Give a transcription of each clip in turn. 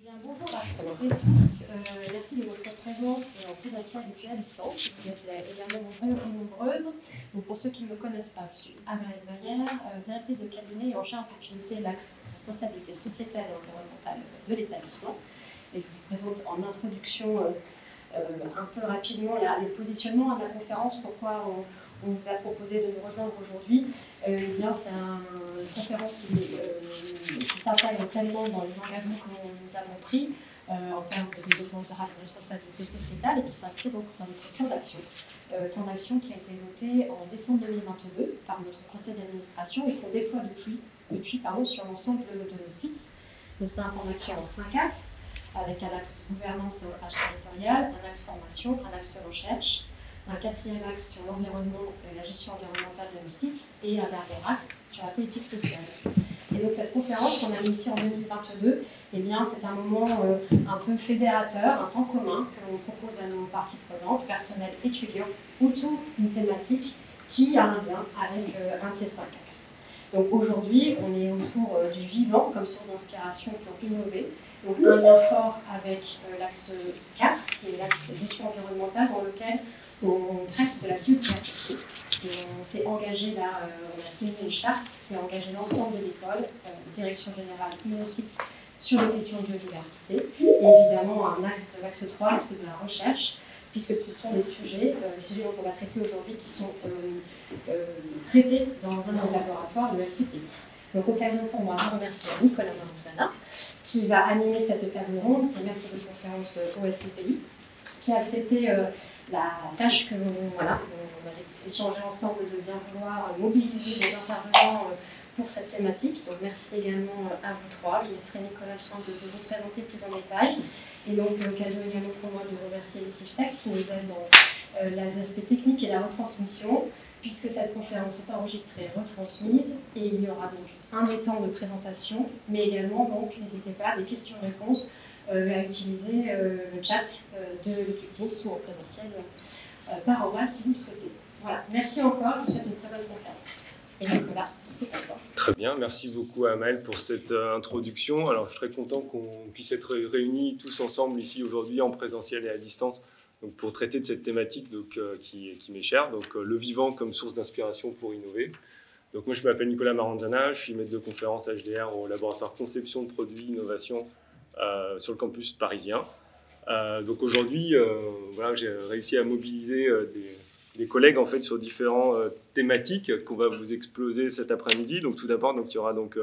Bien, bonjour à toutes et tous. Merci de votre présence en présentiel depuis à distance. Vous êtes également nombreux et nombreuses. Donc, pour ceux qui ne me connaissent pas, je suis Amalie Barrière, directrice de cabinet et en charge de piloter l'axe responsabilité sociétale et environnementale de l'établissement. Et je vous présente en introduction un peu rapidement le positionnement de la conférence, pourquoi on vous a proposé de nous rejoindre aujourd'hui. C'est une conférence qui s'intègre pleinement dans les engagements que nous avons pris en termes de développement durable et responsabilité sociétale et qui s'inscrit donc dans notre plan d'action. Plan d'action qui a été voté en décembre 2022 par notre conseil d'administration et qu'on déploie depuis sur l'ensemble de nos sites. Donc c'est un plan d'action en 5 axes, avec un axe gouvernance et ancrage territorial, un axe formation, un axe recherche, un 4e axe sur l'environnement et la gestion environnementale de nos sites et un dernier axe sur la politique sociale. Et donc cette conférence qu'on a initiée en 2022, c'est un moment un peu fédérateur, un temps commun que l'on propose à nos parties prenantes, personnel, étudiants, autour d'une thématique qui a un lien avec un de ces 5 axes. Donc aujourd'hui, on est autour du vivant comme source d'inspiration pour innover. Donc un lien fort avec l'axe 4, qui est l'axe gestion environnementale, dans lequel on traite de la biodiversité. On s'est engagé là, on a signé une charte qui a engagé l'ensemble de l'école, direction générale et nos sites, sur les questions de biodiversité. Et évidemment, l'axe 3, l'axe de la recherche, puisque ce sont les sujets dont on va traiter aujourd'hui qui sont traités dans un laboratoire de LCPI. Donc, occasion pour moi de remercier Nicolas Maranzana, qui va animer cette table ronde, qui est maître de conférence au LCPI, qui a accepté la tâche que on avait échangé ensemble de bien vouloir mobiliser les intervenants pour cette thématique. Donc merci également à vous trois. Je laisserai Nicolas le soin de vous présenter plus en détail. Et donc l'occasion également pour moi de remercier les CIFTEC qui nous aident dans les aspects techniques et la retransmission, puisque cette conférence est enregistrée et retransmise. Et il y aura donc un temps de présentation, mais également, donc, n'hésitez pas, des questions-réponses à utiliser le chat de l'équipe Teams ou en présentiel par oral si vous le souhaitez. Voilà, merci encore, je vous souhaite une très bonne conférence. Et Nicolas, c'est à toi. Très bien, merci beaucoup Amel pour cette introduction. Alors je suis très content qu'on puisse être réunis tous ensemble ici aujourd'hui en présentiel et à distance donc, pour traiter de cette thématique qui m'est chère, donc le vivant comme source d'inspiration pour innover. Donc moi je m'appelle Nicolas Maranzana, je suis maître de conférence HDR au laboratoire conception de produits innovation sur le campus parisien. Donc aujourd'hui, j'ai réussi à mobiliser des collègues en fait, sur différentes thématiques qu'on va vous exposer cet après-midi. Donc tout d'abord, il y aura donc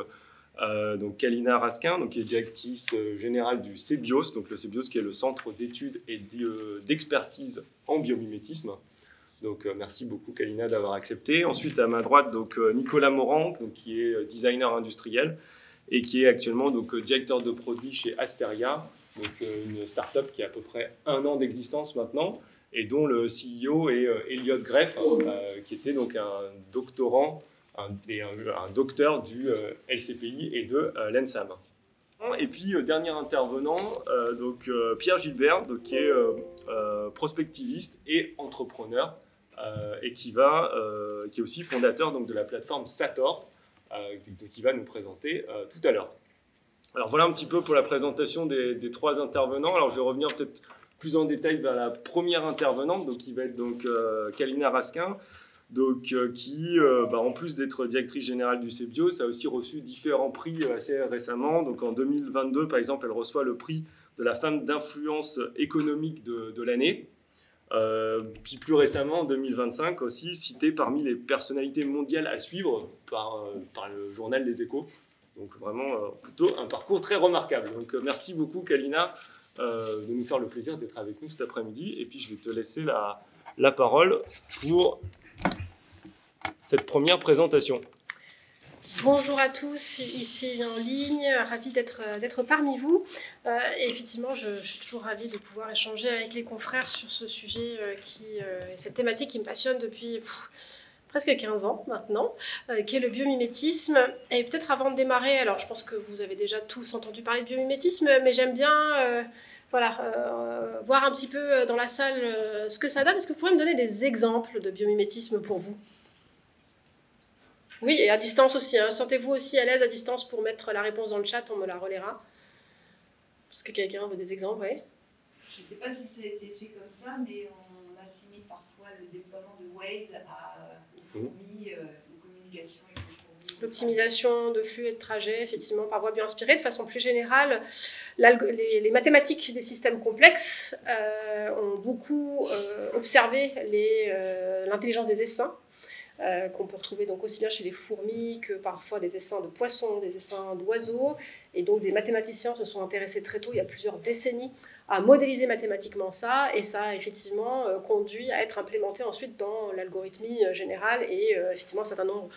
Kalina Raskin, qui est directrice générale du CBIOS, donc le CBIOS qui est le Centre d'études et d'expertise en biomimétisme. Donc merci beaucoup Kalina d'avoir accepté. Ensuite à ma droite, Nicolas Morand, qui est designer industriel et qui est actuellement directeur de produit chez Asteria, une start-up qui a à peu près 1 an d'existence maintenant, et dont le CEO est Elliot Greff, qui était donc un doctorant, un docteur du LCPI et de l'ENSAM. Et puis, dernier intervenant, Pierre Gilbert, qui est prospectiviste et entrepreneur, et qui est aussi fondateur de la plateforme Sator, qui va nous présenter tout à l'heure. Alors voilà un petit peu pour la présentation des 3 intervenants. Alors je vais revenir peut-être plus en détail vers la première intervenante, qui va être Kalina Raskin, qui, en plus d'être directrice générale du CBIOS, a aussi reçu différents prix assez récemment. Donc en 2022, par exemple, elle reçoit le prix de la femme d'influence économique de l'année. Puis plus récemment, en 2025 aussi, citée parmi les personnalités mondiales à suivre par le journal Les Échos. Donc vraiment, plutôt un parcours très remarquable. Donc merci beaucoup Kalina de nous faire le plaisir d'être avec nous cet après-midi. Et puis je vais te laisser la parole pour cette première présentation. Bonjour à tous, ici en ligne, ravie d'être parmi vous. Et effectivement, je suis toujours ravie de pouvoir échanger avec les confrères sur ce sujet cette thématique qui me passionne depuis presque 15 ans maintenant, qui est le biomimétisme. Et peut-être avant de démarrer, alors je pense que vous avez déjà tous entendu parler de biomimétisme, mais j'aime bien voir un petit peu dans la salle ce que ça donne. Est-ce que vous pourriez me donner des exemples de biomimétisme pour vous ? Oui, et à distance aussi. Sentez-vous aussi à l'aise à distance pour mettre la réponse dans le chat, on me la relaiera. Est-ce que quelqu'un veut des exemples? Ouais. Je ne sais pas si ça a été fait comme ça, mais on assimile parfois le déploiement de Waze aux fourmis, aux communications avec les fourmis. L'optimisation de flux et de trajets, effectivement, par voie bioinspirée. De façon plus générale, les mathématiques des systèmes complexes ont beaucoup observé l'intelligence des essaims, qu'on peut retrouver donc aussi bien chez les fourmis que parfois des essaims de poissons, des essaims d'oiseaux. Et donc des mathématiciens se sont intéressés très tôt, il y a plusieurs décennies, à modéliser mathématiquement ça, et ça a effectivement conduit à être implémenté ensuite dans l'algorithmie générale et effectivement un certain nombre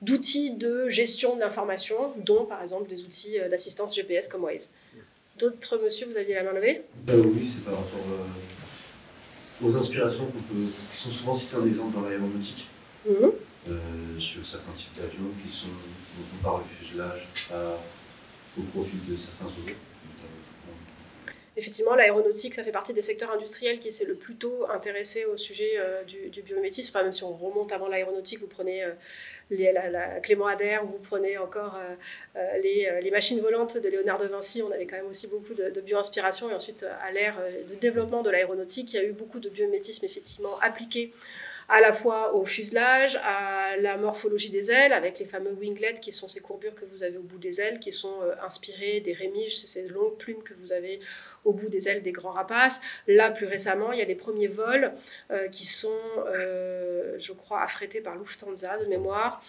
d'outils de gestion de l'information, dont par exemple des outils d'assistance GPS comme Waze. D'autres, monsieur, vous aviez la main levée? Oui, c'est par rapport aux inspirations qui sont souvent citées en exemple dans l'aéronautique, sur certains types d'avions dont on parle du fuselage au profit de certains oiseaux. Effectivement, l'aéronautique, ça fait partie des secteurs industriels qui s'est le plus tôt intéressé au sujet du biomimétisme. Enfin, même si on remonte avant l'aéronautique, vous prenez la Clément Ader, ou vous prenez encore les machines volantes de Léonard de Vinci, on avait quand même aussi beaucoup de bio-inspiration. Et ensuite, à l'ère de développement de l'aéronautique, il y a eu beaucoup de biomimétisme effectivement appliqué à la fois au fuselage, à la morphologie des ailes, avec les fameux winglets qui sont ces courbures que vous avez au bout des ailes, qui sont inspirées des rémiges, c'est ces longues plumes que vous avez au bout des ailes des grands rapaces. Là, plus récemment, il y a les premiers vols qui sont, je crois, affrétés par Lufthansa de mémoire,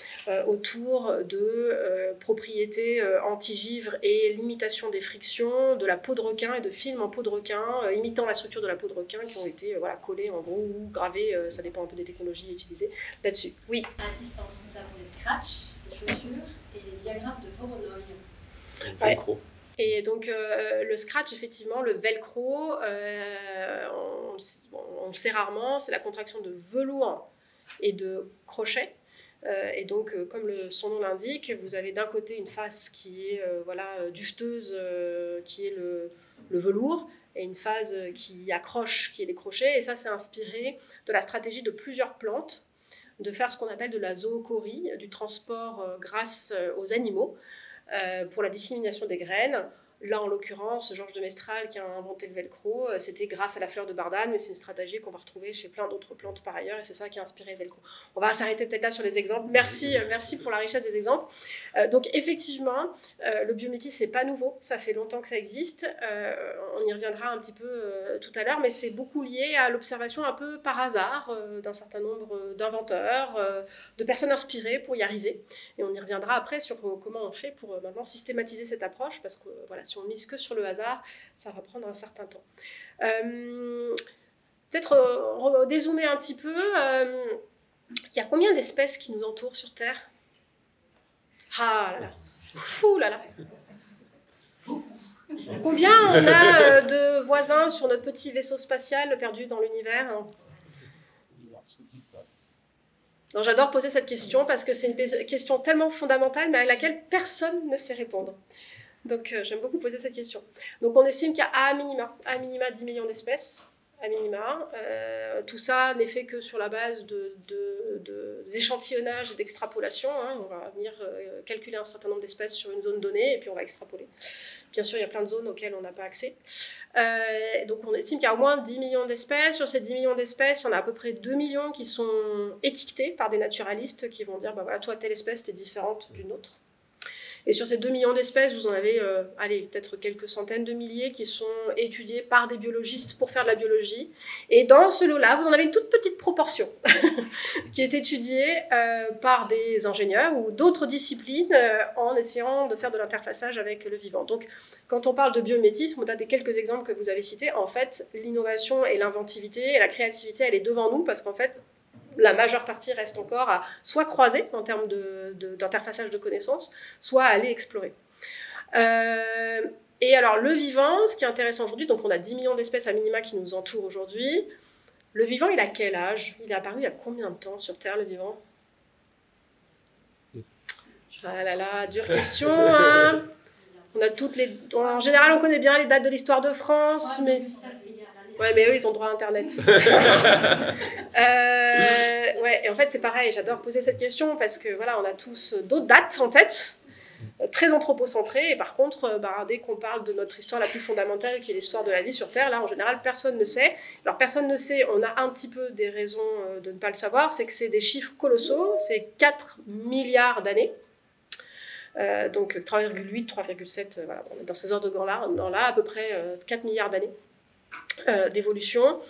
autour de propriétés anti-givre et limitation des frictions, de la peau de requin et de films en peau de requin, imitant la structure de la peau de requin, qui ont été collés en gros ou gravés, ça dépend un peu des technologies utilisées là-dessus. Oui. À distance, nous avons les scratchs, les chaussures et les diagrammes de Voronoi. Velcro. Et donc le scratch, effectivement, le velcro, on le sait rarement, c'est la contraction de velours et de crochet. Et donc, comme son nom l'indique, vous avez d'un côté une face qui est dufteuse, qui est le velours, et une phase qui accroche, qui est les crochets. Et ça, c'est inspiré de la stratégie de plusieurs plantes de faire ce qu'on appelle de la zoochorie, du transport grâce aux animaux, pour la dissémination des graines. Là, en l'occurrence, Georges de Mestral qui a inventé le velcro, c'était grâce à la fleur de bardane, mais c'est une stratégie qu'on va retrouver chez plein d'autres plantes par ailleurs, et c'est ça qui a inspiré le velcro. On va s'arrêter peut-être là sur les exemples. Merci pour la richesse des exemples. Donc effectivement, le biométisme, c'est pas nouveau, ça fait longtemps que ça existe. On y reviendra un petit peu tout à l'heure, mais c'est beaucoup lié à l'observation un peu par hasard d'un certain nombre d'inventeurs, de personnes inspirées pour y arriver. Et on y reviendra après sur comment on fait pour maintenant systématiser cette approche, parce que voilà, si on mise que sur le hasard, ça va prendre un certain temps. Peut-être dézoomer un petit peu. Il y a combien d'espèces qui nous entourent sur Terre? Ah là là. Fou là là. Combien on a de voisins sur notre petit vaisseau spatial perdu dans l'univers, hein? Non, j'adore poser cette question parce que c'est une question tellement fondamentale, mais à laquelle personne ne sait répondre. Donc j'aime beaucoup poser cette question. Donc on estime qu'il y a à minima 10 millions d'espèces, à minima. Tout ça n'est fait que sur la base d'échantillonnage et d'extrapolation. Hein. On va venir calculer un certain nombre d'espèces sur une zone donnée et puis on va extrapoler. Bien sûr, il y a plein de zones auxquelles on n'a pas accès. Donc on estime qu'il y a au moins 10 millions d'espèces. Sur ces 10 millions d'espèces, il y en a à peu près 2 millions qui sont étiquetées par des naturalistes qui vont dire, bah voilà, toi, telle espèce, t'es différente d'une autre. Et sur ces 2 millions d'espèces, vous en avez peut-être quelques centaines de milliers qui sont étudiées par des biologistes pour faire de la biologie. Et dans ce lot-là, vous en avez une toute petite proportion qui est étudiée par des ingénieurs ou d'autres disciplines en essayant de faire de l'interfaçage avec le vivant. Donc, quand on parle de biomimétisme, au-delà des quelques exemples que vous avez cités, en fait, l'innovation et l'inventivité et la créativité, elle est devant nous parce qu'en fait, la majeure partie reste encore à soit croiser en termes d'interfaçage de connaissances, soit à aller explorer. Et alors, le vivant, ce qui est intéressant aujourd'hui, donc on a 10 millions d'espèces à minima qui nous entourent aujourd'hui. Le vivant, il a quel âge? Il est apparu il y a combien de temps sur Terre, le vivant? Ah là là, dure question, hein. On a toutes les... En général, on connaît bien les dates de l'histoire de France, mais... Ouais, mais eux, ils ont droit à Internet. Ouais, et en fait, c'est pareil, j'adore poser cette question parce que voilà, on a tous d'autres dates en tête, très anthropocentré, et par contre, dès qu'on parle de notre histoire la plus fondamentale, qui est l'histoire de la vie sur Terre, là, en général, personne ne sait. Alors, personne ne sait, on a un petit peu des raisons de ne pas le savoir, c'est que c'est des chiffres colossaux, c'est 4 milliards d'années. Donc 3,8, 3,7, voilà, dans ces ordres de grandeur-là, à peu près 4 milliards d'années d'évolution.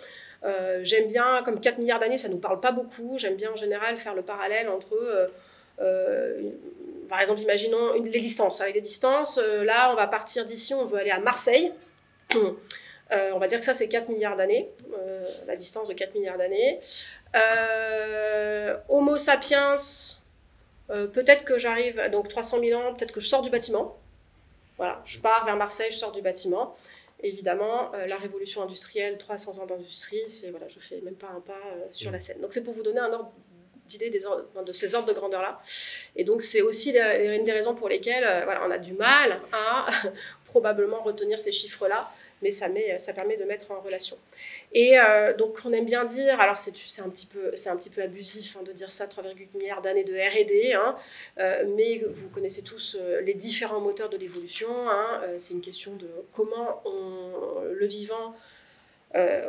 J'aime bien, comme 4 milliards d'années, ça ne nous parle pas beaucoup, j'aime bien en général faire le parallèle entre, par exemple, imaginons les distances. Avec les distances, là, on va partir d'ici, on veut aller à Marseille. On va dire que ça, c'est 4 milliards d'années, la distance de 4 milliards d'années. Homo sapiens, peut-être que j'arrive, donc 300 000 ans, peut-être que je sors du bâtiment. Voilà, je pars vers Marseille, je sors du bâtiment. Évidemment, la révolution industrielle, 300 ans d'industrie, voilà, je ne fais même pas un pas sur la scène. Donc c'est pour vous donner un ordre d'idée de ces ordres de grandeur-là. Et donc c'est aussi une des raisons pour lesquelles voilà, on a du mal à probablement retenir ces chiffres-là, mais ça permet de mettre en relation. Et donc on aime bien dire, alors c'est un petit peu abusif de dire ça, 3,8 milliards d'années de R&D, mais vous connaissez tous les différents moteurs de l'évolution. C'est une question de comment le vivant,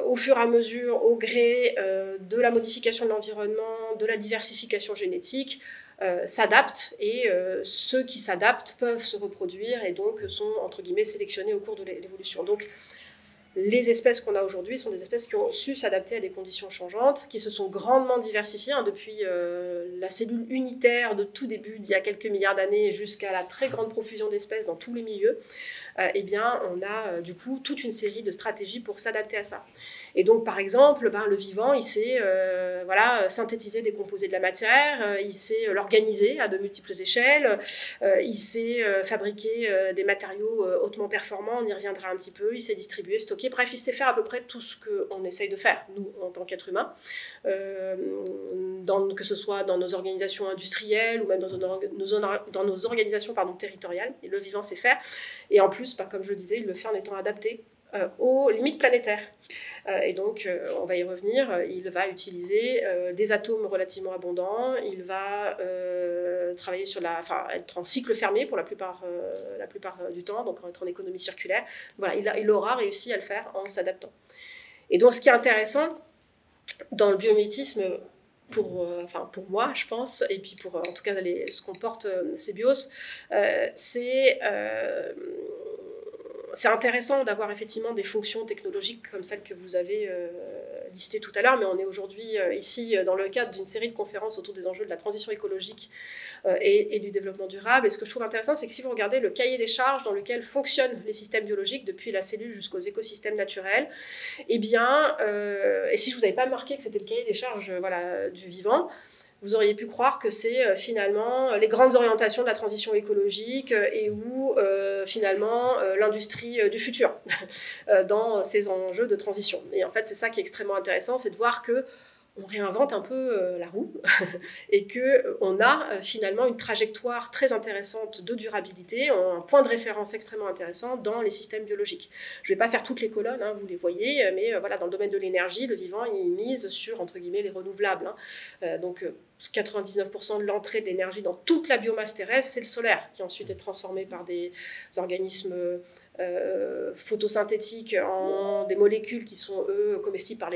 au fur et à mesure, au gré de la modification de l'environnement, de la diversification génétique, s'adaptent, et ceux qui s'adaptent peuvent se reproduire et donc sont, entre guillemets, sélectionnés au cours de l'évolution. Donc, les espèces qu'on a aujourd'hui sont des espèces qui ont su s'adapter à des conditions changeantes, qui se sont grandement diversifiées depuis la cellule unitaire de tout début, d'il y a quelques milliards d'années, jusqu'à la très grande profusion d'espèces dans tous les milieux. Eh bien, on a du coup toute une série de stratégies pour s'adapter à ça. Et donc, par exemple, le vivant, il sait synthétiser des composés de la matière, il sait l'organiser à de multiples échelles, il sait fabriquer des matériaux hautement performants, on y reviendra un petit peu, il sait distribuer, stocker, bref, il sait faire à peu près tout ce qu'on essaye de faire, nous, en tant qu'êtres humains, que ce soit dans nos organisations industrielles ou même dans nos organisations territoriales. Et le vivant sait faire. Et en plus, comme je le disais, il le fait en étant adapté aux limites planétaires. Et donc, on va y revenir, il va utiliser des atomes relativement abondants, il va travailler être en cycle fermé pour la plupart du temps, donc être en économie circulaire. Voilà, il aura réussi à le faire en s'adaptant. Et donc, ce qui est intéressant dans le biomimétisme, pour moi, je pense, et puis pour en tout cas ce qu'on porte Cebios, c'est intéressant d'avoir effectivement des fonctions technologiques comme celles que vous avez listées tout à l'heure, mais on est aujourd'hui ici dans le cadre d'une série de conférences autour des enjeux de la transition écologique et du développement durable. Et ce que je trouve intéressant, c'est que si vous regardez le cahier des charges dans lequel fonctionnent les systèmes biologiques, depuis la cellule jusqu'aux écosystèmes naturels, et si je ne vous avais pas marqué que c'était le cahier des charges du vivant, vous auriez pu croire que c'est finalement les grandes orientations de la transition écologique et où finalement l'industrie du futur dans ces enjeux de transition. Et en fait, c'est ça qui est extrêmement intéressant, c'est de voir qu'on réinvente un peu la roue et qu'on a finalement une trajectoire très intéressante de durabilité, un point de référence extrêmement intéressant dans les systèmes biologiques. Je ne vais pas faire toutes les colonnes, vous les voyez, mais dans le domaine de l'énergie, le vivant, il mise sur, entre guillemets, les renouvelables. Donc, 99% de l'entrée de l'énergie dans toute la biomasse terrestre, c'est le solaire, qui ensuite est transformé par des organismes photosynthétiques en des molécules qui sont, eux, comestibles par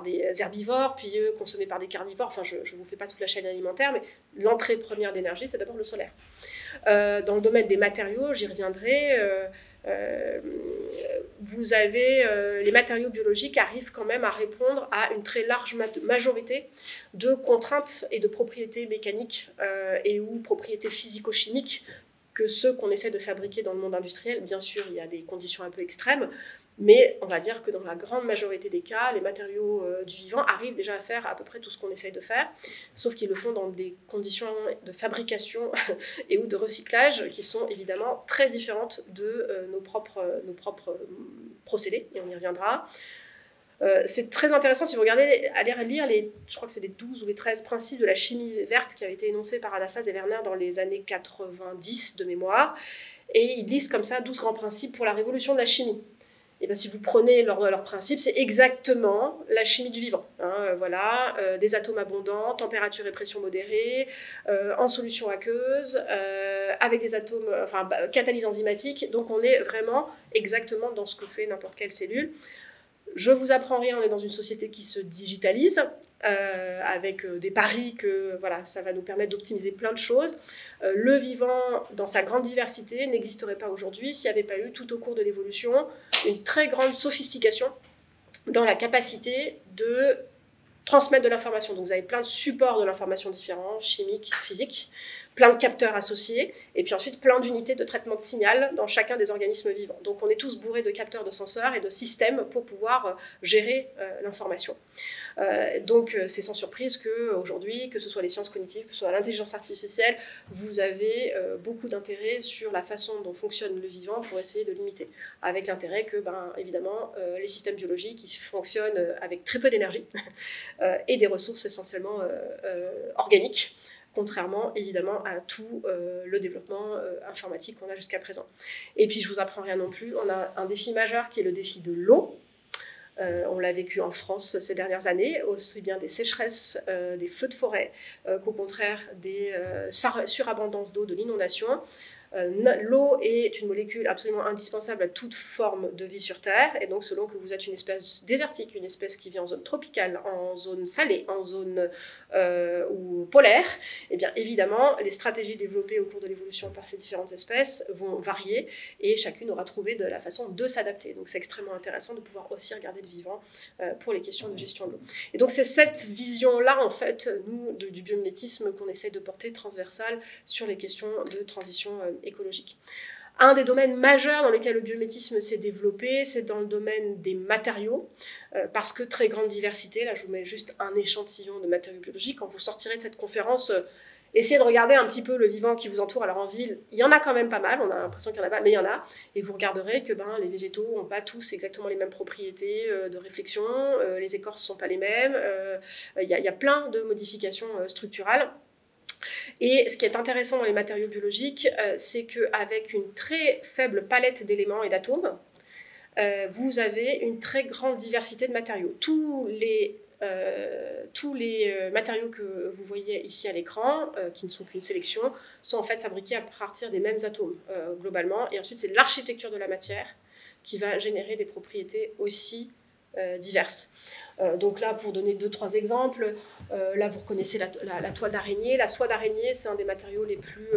des herbivores, puis eux consommés par des carnivores. Enfin, je ne vous fais pas toute la chaîne alimentaire, mais l'entrée première d'énergie, c'est d'abord le solaire. Dans le domaine des matériaux, j'y reviendrai, vous avez les matériaux biologiques arrivent quand même à répondre à une très large majorité de contraintes et de propriétés mécaniques et ou propriétés physico-chimiques que ceux qu'on essaie de fabriquer dans le monde industriel. Bien sûr, il y a des conditions un peu extrêmes, mais on va dire que dans la grande majorité des cas, les matériaux du vivant arrivent déjà à faire à peu près tout ce qu'on essaye de faire, sauf qu'ils le font dans des conditions de fabrication et ou de recyclage qui sont évidemment très différentes de nos propres procédés, et on y reviendra. C'est très intéressant si vous regardez, allez lire je crois que c'est les 12 ou les 13 principes de la chimie verte qui avaient été énoncés par Anastasia et Werner dans les années 90 de mémoire, et ils lisent comme ça 12 grands principes pour la révolution de la chimie. Et bien, si vous prenez leur principe, c'est exactement la chimie du vivant. Voilà, des atomes abondants, température et pression modérée, en solution aqueuse, avec des atomes, catalyse enzymatique. Donc, on est vraiment exactement dans ce que fait n'importe quelle cellule. Je vous apprends rien, on est dans une société qui se digitalise, avec des paris que voilà, ça va nous permettre d'optimiser plein de choses. Le vivant, dans sa grande diversité, n'existerait pas aujourd'hui s'il n'y avait pas eu tout au cours de l'évolution une très grande sophistication dans la capacité de transmettre de l'information. Donc vous avez plein de supports de l'information différents, chimiques, physiques, plein de capteurs associés, et puis ensuite plein d'unités de traitement de signal dans chacun des organismes vivants. Donc on est tous bourrés de capteurs, de senseurs et de systèmes pour pouvoir gérer l'information. Donc c'est sans surprise qu'aujourd'hui, que ce soit les sciences cognitives, que ce soit l'intelligence artificielle, vous avez beaucoup d'intérêt sur la façon dont fonctionne le vivant pour essayer de l'imiter. Avec l'intérêt que, évidemment, les systèmes biologiques ils fonctionnent avec très peu d'énergie et des ressources essentiellement organiques, contrairement évidemment à tout le développement informatique qu'on a jusqu'à présent. Et puis je vous apprends rien non plus, on a un défi majeur qui est le défi de l'eau. On l'a vécu en France ces dernières années, aussi bien des sécheresses, des feux de forêt, qu'au contraire des surabondances d'eau, de l'inondation. L'eau est une molécule absolument indispensable à toute forme de vie sur Terre, et donc selon que vous êtes une espèce désertique, une espèce qui vit en zone tropicale, en zone salée, en zone ou polaire, et bien évidemment les stratégies développées au cours de l'évolution par ces différentes espèces vont varier, et chacune aura trouvé de la façon de s'adapter. Donc c'est extrêmement intéressant de pouvoir aussi regarder le vivant pour les questions de gestion de l'eau. Et donc c'est cette vision-là, en fait, nous, du biomimétisme qu'on essaie de porter transversale sur les questions de transition écologique. Un des domaines majeurs dans lesquels le biomimétisme s'est développé, c'est dans le domaine des matériaux, parce que très grande diversité, là je vous mets juste un échantillon de matériaux biologiques. Quand vous sortirez de cette conférence, essayez de regarder un petit peu le vivant qui vous entoure. Alors en ville, il y en a quand même pas mal, on a l'impression qu'il y en a pas, mais il y en a, et vous regarderez que les végétaux n'ont pas tous exactement les mêmes propriétés de réflexion, les écorces ne sont pas les mêmes, il y a plein de modifications structurales. Et ce qui est intéressant dans les matériaux biologiques, c'est qu'avec une très faible palette d'éléments et d'atomes, vous avez une très grande diversité de matériaux. Tous les matériaux que vous voyez ici à l'écran, qui ne sont qu'une sélection, sont en fait fabriqués à partir des mêmes atomes, globalement. Et ensuite, c'est l'architecture de la matière qui va générer des propriétés aussi diverses. Donc là, pour donner 2-3 exemples, là vous reconnaissez la toile d'araignée. La soie d'araignée, c'est un des matériaux les plus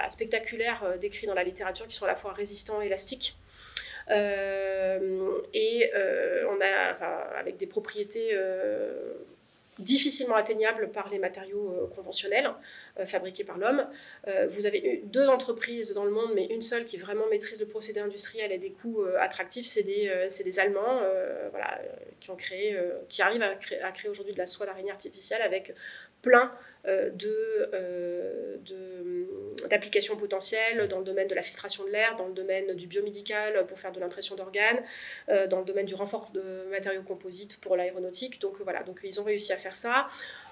spectaculaires décrits dans la littérature, qui sont à la fois résistants et élastiques. On a avec des propriétés difficilement atteignables par les matériaux conventionnels fabriqués par l'homme. Vous avez 2 entreprises dans le monde, mais une seule qui vraiment maîtrise le procédé industriel et des coûts attractifs, c'est des Allemands qui arrivent à créer aujourd'hui de la soie d'araignée artificielle avec plein d'applications potentielles dans le domaine de la filtration de l'air, dans le domaine du biomédical pour faire de l'impression d'organes, dans le domaine du renfort de matériaux composites pour l'aéronautique. Donc voilà, donc ils ont réussi à faire ça.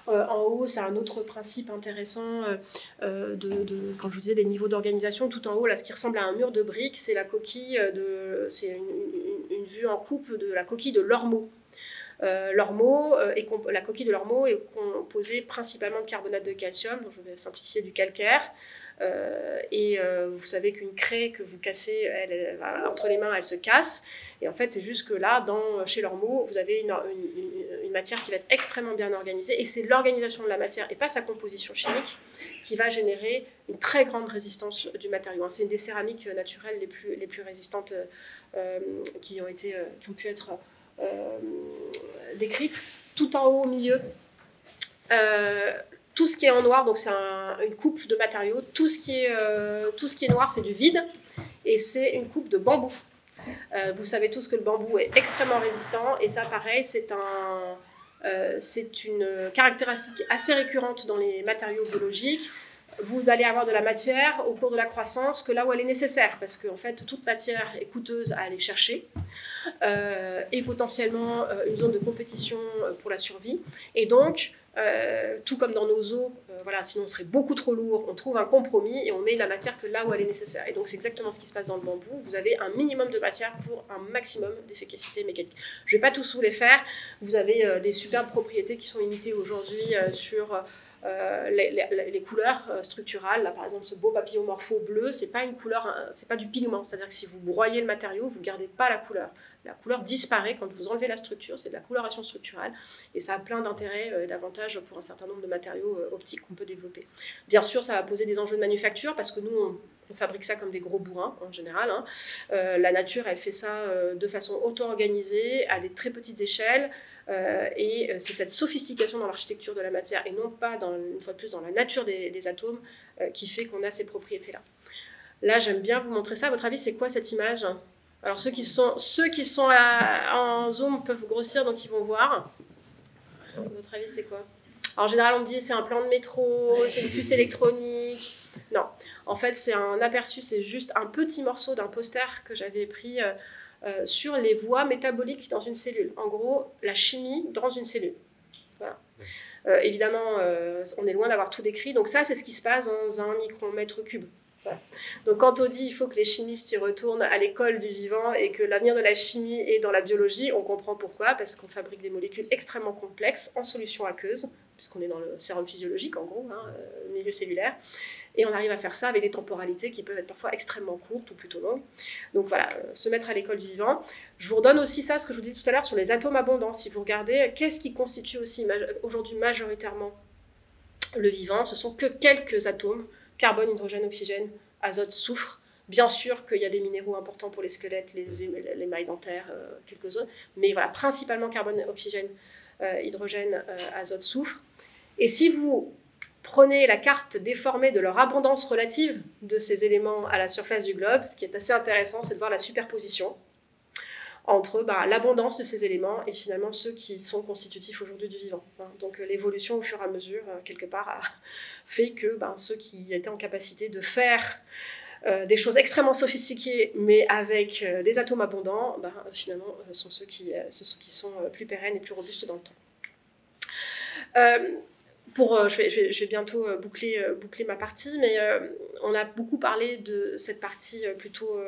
En haut, c'est un autre principe intéressant quand je vous disais les niveaux d'organisation. Tout en haut, là, ce qui ressemble à un mur de briques, c'est la coquille c'est une vue en coupe de la coquille de l'ormeau. La coquille de l'ormeau est composée principalement de carbonate de calcium, donc je vais simplifier du calcaire. Vous savez qu'une craie que vous cassez, entre les mains, elle se casse. Et en fait, c'est juste que là, chez l'ormeau, vous avez une matière qui va être extrêmement bien organisée. Et c'est l'organisation de la matière et pas sa composition chimique qui va générer une très grande résistance du matériau. C'est une des céramiques naturelles les plus résistantes qui ont pu être décrites. Tout en haut, au milieu, tout ce qui est en noir, donc c'est une coupe de matériaux. Tout ce qui est noir, c'est du vide, et c'est une coupe de bambou. Vous savez tous que le bambou est extrêmement résistant, et ça, pareil, c'est une caractéristique assez récurrente dans les matériaux biologiques. Vous allez avoir de la matière au cours de la croissance que là où elle est nécessaire, parce qu'en fait, toute matière est coûteuse à aller chercher, et potentiellement une zone de compétition pour la survie. Et donc, tout comme dans nos os, voilà, sinon on serait beaucoup trop lourd, on trouve un compromis et on met la matière que là où elle est nécessaire. Et donc c'est exactement ce qui se passe dans le bambou, vous avez un minimum de matière pour un maximum d'efficacité mécanique. Je ne vais pas tous vous les faire, vous avez des superbes propriétés qui sont imitées aujourd'hui sur les couleurs structurales. Là par exemple ce beau papillon morpho bleu, c'est pas une couleur, c'est pas du pigment, c'est-à-dire que si vous broyez le matériau, vous ne gardez pas la couleur. La couleur disparaît quand vous enlevez la structure, c'est de la coloration structurale et ça a plein d'intérêts et d'avantages pour un certain nombre de matériaux optiques qu'on peut développer. Bien sûr, ça va poser des enjeux de manufacture parce que nous, on fabrique ça comme des gros bourrins en général. Hein. La nature, elle fait ça de façon auto-organisée, à des très petites échelles et c'est cette sophistication dans l'architecture de la matière et non pas, une fois de plus, dans la nature des atomes qui fait qu'on a ces propriétés-là. Là, j'aime bien vous montrer ça. À votre avis, c'est quoi cette image ? Alors ceux qui sont en zoom peuvent grossir, donc ils vont voir. À votre avis, c'est quoi ? Alors, en général, on me dit c'est un plan de métro, c'est une puce électronique. Non, en fait, c'est un aperçu, c'est juste un petit morceau d'un poster que j'avais pris sur les voies métaboliques dans une cellule. En gros, la chimie dans une cellule. Voilà. Évidemment, on est loin d'avoir tout décrit. Donc ça, c'est ce qui se passe dans un micromètre cube. Voilà. Donc quand on dit il faut que les chimistes y retournent à l'école du vivant et que l'avenir de la chimie est dans la biologie, on comprend pourquoi, parce qu'on fabrique des molécules extrêmement complexes en solution aqueuse, puisqu'on est dans le sérum physiologique en gros, hein, milieu cellulaire, et on arrive à faire ça avec des temporalités qui peuvent être parfois extrêmement courtes ou plutôt longues. Donc voilà, se mettre à l'école du vivant. Je vous redonne aussi ça, ce que je vous disais tout à l'heure sur les atomes abondants. Si vous regardez, qu'est-ce qui constitue aussi aujourd'hui majoritairement le vivant ? Ce sont que quelques atomes, carbone, hydrogène, oxygène, azote, soufre. Bien sûr qu'il y a des minéraux importants pour les squelettes, les mailles dentaires, quelques autres, mais voilà, principalement carbone, oxygène, hydrogène, azote, soufre. Et si vous prenez la carte déformée de leur abondance relative de ces éléments à la surface du globe, ce qui est assez intéressant, c'est de voir la superposition entre l'abondance de ces éléments et finalement ceux qui sont constitutifs aujourd'hui du vivant. Donc l'évolution au fur et à mesure, quelque part, a fait que ceux qui étaient en capacité de faire des choses extrêmement sophistiquées, mais avec des atomes abondants, finalement, sont ceux qui sont plus pérennes et plus robustes dans le temps. Je vais bientôt boucler ma partie, mais on a beaucoup parlé de cette partie plutôt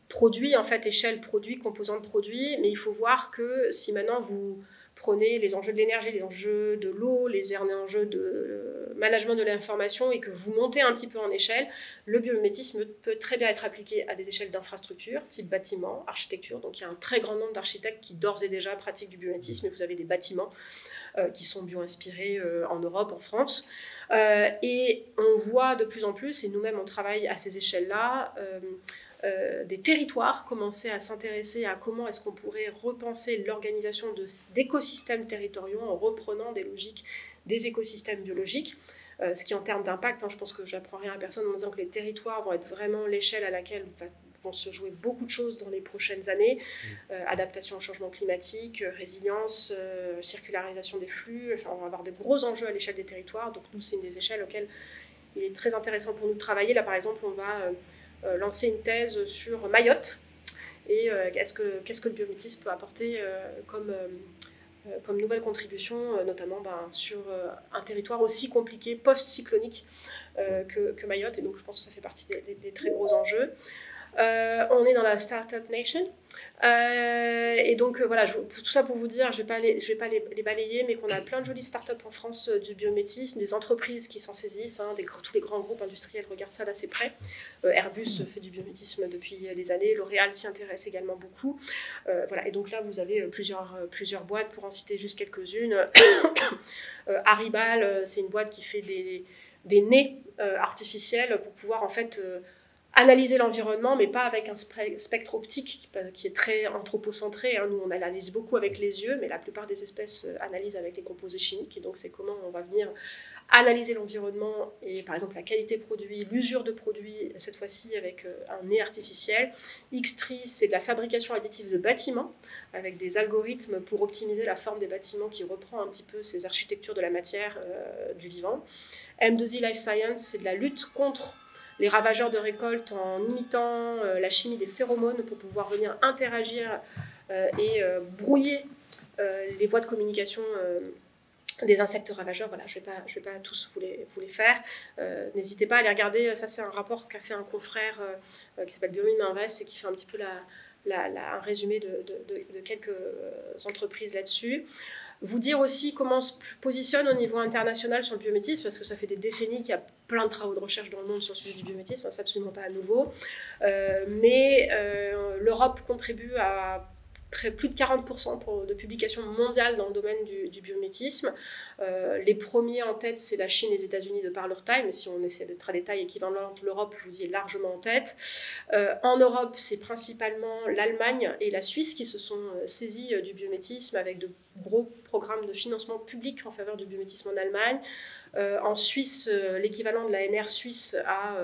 produit, en fait, échelle produit, composante produit, mais il faut voir que si maintenant vous prenez les enjeux de l'énergie, les enjeux de l'eau, les enjeux de management de l'information et que vous montez un petit peu en échelle, le biomimétisme peut très bien être appliqué à des échelles d'infrastructures, type bâtiment, architecture. Donc il y a un très grand nombre d'architectes qui d'ores et déjà pratiquent du biomimétisme et vous avez des bâtiments qui sont bio-inspirés en Europe, en France. Et on voit de plus en plus, et nous-mêmes on travaille à ces échelles-là, des territoires commencer à s'intéresser à comment est-ce qu'on pourrait repenser l'organisation d'écosystèmes territoriaux en reprenant des logiques des écosystèmes biologiques, ce qui en termes d'impact, je pense que je n'apprends rien à personne en disant que les territoires vont être vraiment l'échelle à laquelle vont se jouer beaucoup de choses dans les prochaines années, adaptation au changement climatique, résilience, circularisation des flux, on va avoir de gros enjeux à l'échelle des territoires, donc nous c'est une des échelles auxquelles il est très intéressant pour nous de travailler. Là par exemple on va lancer une thèse sur Mayotte et qu'est-ce que le biomimétisme peut apporter comme nouvelle contribution, notamment sur un territoire aussi compliqué, post-cyclonique que Mayotte, et donc je pense que ça fait partie des très gros enjeux. On est dans la Startup Nation, et donc voilà, tout ça pour vous dire, je vais pas les balayer, mais qu'on a plein de jolies startups en France du biomimétisme, des entreprises qui s'en saisissent, tous les grands groupes industriels regardent ça d'assez près. Airbus fait du biomimétisme depuis des années, L'Oréal s'y intéresse également beaucoup. Voilà, et donc là vous avez plusieurs boîtes, pour en citer juste quelques-unes. Arribal, c'est une boîte qui fait des nez artificiels pour pouvoir en fait analyser l'environnement, mais pas avec un spectre optique qui est très anthropocentré. Nous, on analyse beaucoup avec les yeux, mais la plupart des espèces analysent avec les composés chimiques. Et donc, c'est comment on va venir analyser l'environnement et, par exemple, la qualité produit, l'usure de produits, cette fois-ci avec un nez artificiel. Xtree, c'est de la fabrication additive de bâtiments, avec des algorithmes pour optimiser la forme des bâtiments qui reprend un petit peu ces architectures de la matière du vivant. M2I Life Science, c'est de la lutte contre les ravageurs de récolte en imitant la chimie des phéromones pour pouvoir venir interagir et brouiller les voies de communication des insectes ravageurs. Voilà, je vais pas tous vous les faire. N'hésitez pas à aller regarder. Ça, c'est un rapport qu'a fait un confrère qui s'appelle Biomime Invest et qui fait un petit peu un résumé de quelques entreprises là-dessus. Vous dire aussi comment on se positionne au niveau international sur le biométisme, parce que ça fait des décennies qu'il y a plein de travaux de recherche dans le monde sur le sujet du biométisme, c'est absolument pas à nouveau. Mais l'Europe contribue à plus de 40% de publications mondiales dans le domaine du biométisme. Les premiers en tête, c'est la Chine et les États-Unis de par leur taille, mais si on essaie d'être à des tailles équivalentes, l'Europe, je vous dis, est largement en tête. En Europe, c'est principalement l'Allemagne et la Suisse qui se sont saisis du biométisme avec de gros programmes de financement public en faveur du biométisme en Allemagne. En Suisse, l'équivalent de la NR suisse a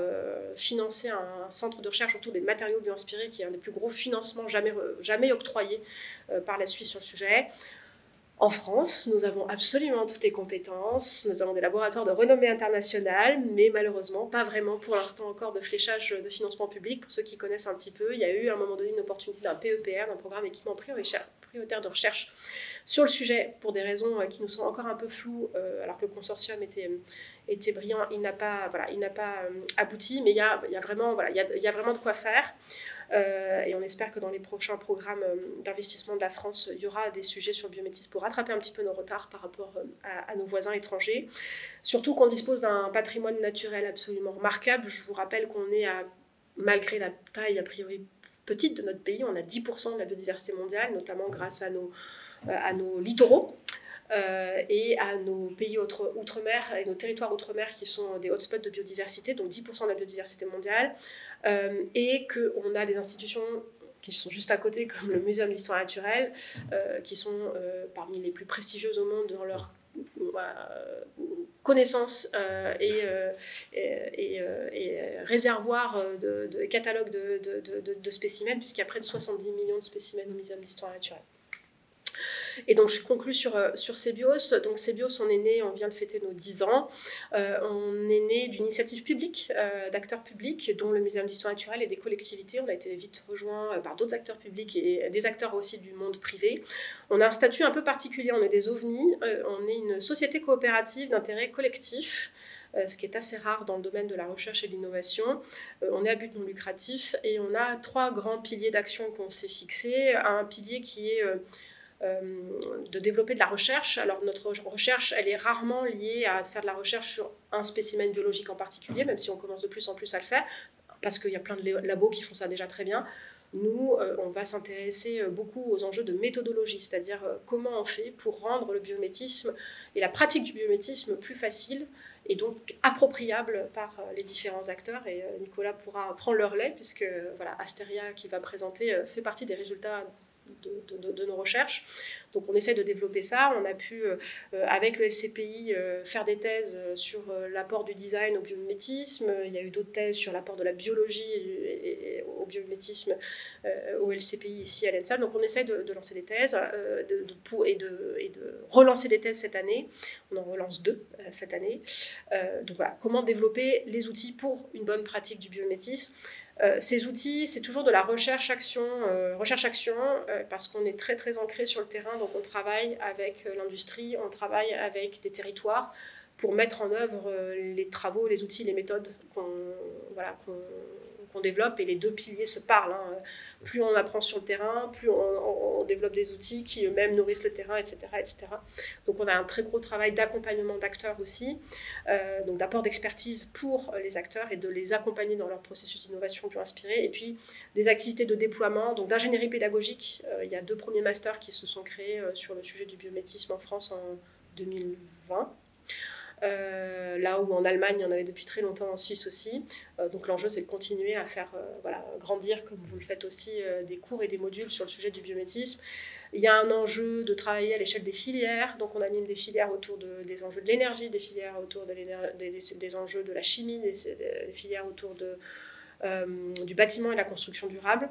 financé un centre de recherche autour des matériaux bioinspirés qui est un des plus gros financements jamais octroyés par la Suisse sur le sujet. En France, nous avons absolument toutes les compétences, nous avons des laboratoires de renommée internationale, mais malheureusement pas vraiment pour l'instant encore de fléchage de financement public. Pour ceux qui connaissent un petit peu, il y a eu à un moment donné une opportunité d'un PEPR, d'un programme équipement prioritaire de recherche sur le sujet pour des raisons qui nous sont encore un peu floues, alors que le consortium était brillant. Il n'a pas abouti, mais il y a vraiment de quoi faire. Et on espère que dans les prochains programmes d'investissement de la France, il y aura des sujets sur le biométisme pour rattraper un petit peu nos retards par rapport à nos voisins étrangers. Surtout qu'on dispose d'un patrimoine naturel absolument remarquable. Je vous rappelle qu'on est malgré la taille a priori petite de notre pays, on a 10% de la biodiversité mondiale, notamment grâce à nos littoraux. Et à nos pays outre-mer et nos territoires outre-mer qui sont des hotspots de biodiversité, donc 10% de la biodiversité mondiale, et qu'on a des institutions qui sont juste à côté, comme le Muséum d'histoire naturelle, qui sont parmi les plus prestigieuses au monde dans leur connaissances et réservoirs de catalogues de spécimens, puisqu'il y a près de 70 millions de spécimens au Muséum d'histoire naturelle. Et donc je conclue sur Cebios. Donc Cebios, on vient de fêter nos 10 ans. On est né d'une initiative publique, d'acteurs publics, dont le Muséum d'histoire naturelle et des collectivités. On a été vite rejoints par d'autres acteurs publics et des acteurs aussi du monde privé. On a un statut un peu particulier, on est des ovnis. On est une société coopérative d'intérêt collectif, ce qui est assez rare dans le domaine de la recherche et de l'innovation. On est à but non lucratif et on a 3 grands piliers d'action qu'on s'est fixés. Un pilier qui est de développer de la recherche. Alors notre recherche, elle est rarement liée à faire de la recherche sur un spécimen biologique en particulier, même si on commence de plus en plus à le faire, parce qu'il y a plein de labos qui font ça déjà très bien. Nous, on va s'intéresser beaucoup aux enjeux de méthodologie, c'est-à-dire comment on fait pour rendre le biométisme et la pratique du biométisme plus facile et donc appropriable par les différents acteurs. Et Nicolas pourra prendre le relais, puisque voilà, Asteria, qui va présenter, fait partie des résultats de nos recherches. Donc on essaie de développer ça. On a pu, avec le LCPI, faire des thèses sur l'apport du design au biomimétisme. Il y a eu d'autres thèses sur l'apport de la biologie et au biomimétisme au LCPI ici à l'ENSAM. Donc on essaie de lancer des thèses et de relancer des thèses cette année. On en relance 2 cette année. Donc voilà, comment développer les outils pour une bonne pratique du biomimétisme. Ces outils, c'est toujours de la recherche-action, parce qu'on est très très ancré sur le terrain, donc on travaille avec l'industrie, on travaille avec des territoires pour mettre en œuvre les travaux, les outils, les méthodes qu'on développe, et les 2 piliers se parlent. Plus on apprend sur le terrain, plus on développe des outils qui eux-mêmes nourrissent le terrain, etc., etc. Donc on a un très gros travail d'accompagnement d'acteurs aussi, donc d'apport d'expertise pour les acteurs et de les accompagner dans leur processus d'innovation bio-inspiré, et puis des activités de déploiement, donc d'ingénierie pédagogique. Il y a 2 premiers masters qui se sont créés sur le sujet du biométisme en France en 2020. Là où en Allemagne, il y en avait depuis très longtemps, en Suisse aussi. Donc l'enjeu, c'est de continuer à faire grandir, comme vous le faites aussi, des cours et des modules sur le sujet du biométisme. Il y a un enjeu de travailler à l'échelle des filières, donc on anime des filières autour des enjeux de l'énergie, des filières autour des enjeux de la chimie, des filières autour du bâtiment et la construction durable.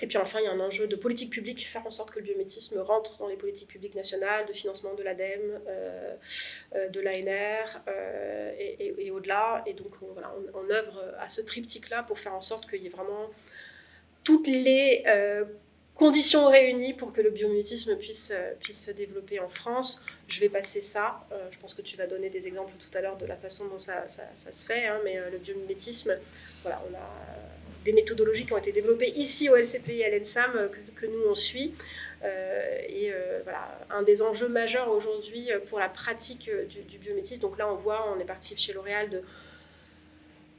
Et puis enfin, il y a un enjeu de politique publique, faire en sorte que le biométisme rentre dans les politiques publiques nationales, de financement de l'ADEME, de l'ANR et au-delà. Et donc on œuvre à ce triptyque-là pour faire en sorte qu'il y ait vraiment toutes les conditions réunies pour que le biomimétisme puisse se développer en France. Je vais passer ça. Je pense que tu vas donner des exemples tout à l'heure de la façon dont ça se fait, hein, mais le biomimétisme, voilà, on a des méthodologies qui ont été développées ici au LCPI et à l'ENSAM que nous on suit. Voilà, un des enjeux majeurs aujourd'hui pour la pratique du biomimétisme. Donc là, on est parti chez L'Oréal de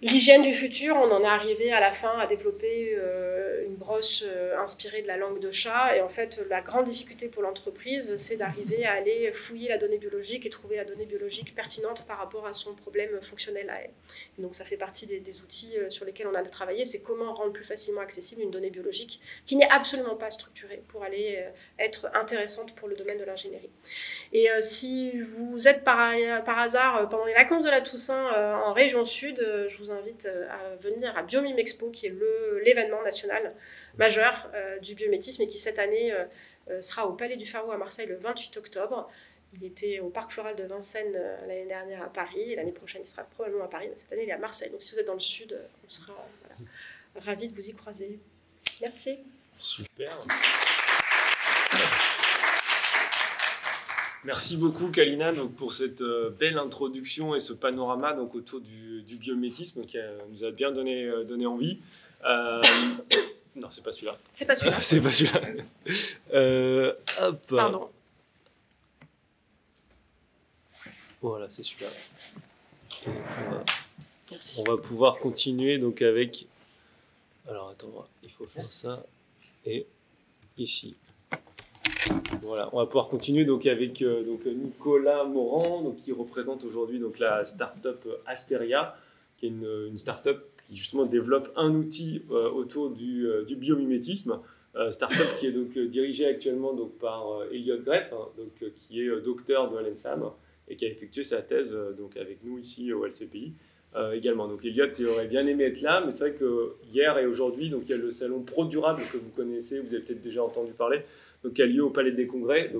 l'hygiène du futur. On en est arrivé à la fin à développer une brosse inspirée de la langue de chat. Et en fait, la grande difficulté pour l'entreprise, c'est d'arriver à aller fouiller la donnée biologique et trouver la donnée biologique pertinente par rapport à son problème fonctionnel à elle. Et donc ça fait partie des outils sur lesquels on a travaillé, c'est comment rendre plus facilement accessible une donnée biologique qui n'est absolument pas structurée pour aller être intéressante pour le domaine de l'ingénierie. Et si vous êtes par hasard pendant les vacances de la Toussaint en région sud, je vous invite à venir à Biomime Expo, qui est l'événement national majeur du biométisme et qui cette année sera au Palais du Pharaon à Marseille le 28 octobre. Il était au Parc Floral de Vincennes l'année dernière à Paris, et l'année prochaine il sera probablement à Paris, mais cette année il est à Marseille. Donc si vous êtes dans le sud, on sera ravis de vous y croiser. Merci. Super. Merci beaucoup Kalina donc, pour cette belle introduction et ce panorama donc, autour du biomimétisme qui nous a bien donné envie. Non, c'est pas celui-là. C'est pas celui-là. C'est pas celui-là. Hop. Pardon. Voilà, c'est celui-là. Merci. On va pouvoir continuer donc avec... Alors attends, il faut faire ça. Et ici. Voilà, on va pouvoir continuer donc avec Nicolas Morand, donc, qui représente aujourd'hui donc la start-up Asteria, qui est une start-up qui justement développe un outil autour du biomimétisme. Start-up qui est donc dirigée actuellement donc, par Elliot Greff, hein, donc, qui est docteur de l'ENSAM et qui a effectué sa thèse donc, avec nous ici au LCPI également. Donc Elliot aurait bien aimé être là, mais c'est vrai que hier et aujourd'hui, donc, il y a le salon Pro Durable que vous connaissez, vous avez peut-être déjà entendu parler, donc, qui a lieu au Palais des Congrès,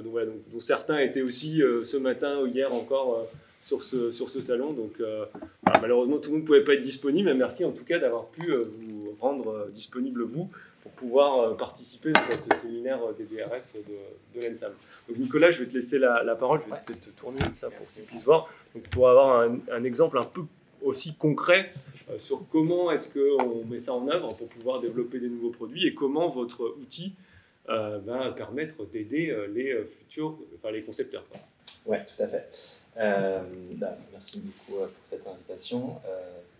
voilà, dont certains étaient aussi ce matin ou hier encore sur ce salon. Donc, voilà, malheureusement, tout le monde ne pouvait pas être disponible, mais merci en tout cas d'avoir pu vous rendre disponible, vous, pour pouvoir participer donc, à ce séminaire des DRS de l'ENSAM. Donc, Nicolas, je vais te laisser la parole, je vais peut-être te tourner comme ça pour que tu puisses voir, donc, pour avoir un exemple un peu aussi concret sur comment est-ce qu'on met ça en œuvre pour pouvoir développer des nouveaux produits et comment votre outil va permettre d'aider les concepteurs. Oui, tout à fait. Merci beaucoup pour cette invitation.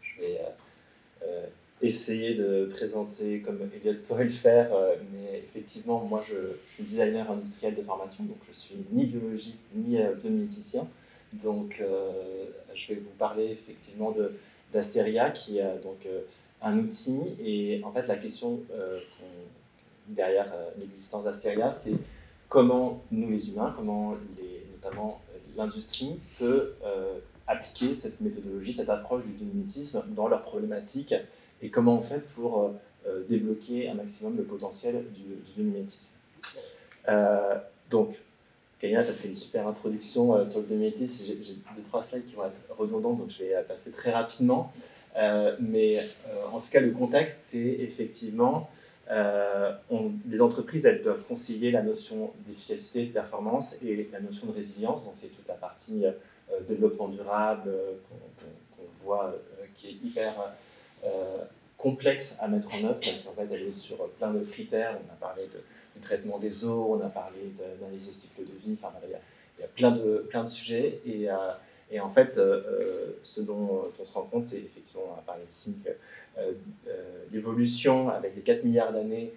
Je vais essayer de présenter comme Elliot pourrait le faire, mais effectivement, moi je suis designer industriel de formation, donc je suis ni biologiste ni biomiméticien. Donc je vais vous parler effectivement d'Asteria, qui est donc un outil, et en fait la question derrière l'existence d'Asteria, c'est comment nous les humains, comment notamment l'industrie peut appliquer cette méthodologie, cette approche du biomimétisme dans leurs problématiques, et comment on fait pour débloquer un maximum le potentiel du biomimétisme. Donc, Kalina, tu as fait une super introduction sur le biomimétisme. J'ai 2-3 slides qui vont être redondants, donc je vais passer très rapidement. Mais en tout cas, le contexte, c'est effectivement... les entreprises, elles doivent concilier la notion d'efficacité, de performance et la notion de résilience. Donc c'est toute la partie développement durable qu'on voit qui est hyper complexe à mettre en œuvre, parce qu'en fait elle est sur plein de critères. On a parlé du traitement des eaux, on a parlé d'analyse de cycle de vie, enfin, il y a plein de sujets. Et en fait, ce dont on se rend compte, c'est effectivement, on a parlé ici, l'évolution avec les 4 milliards d'années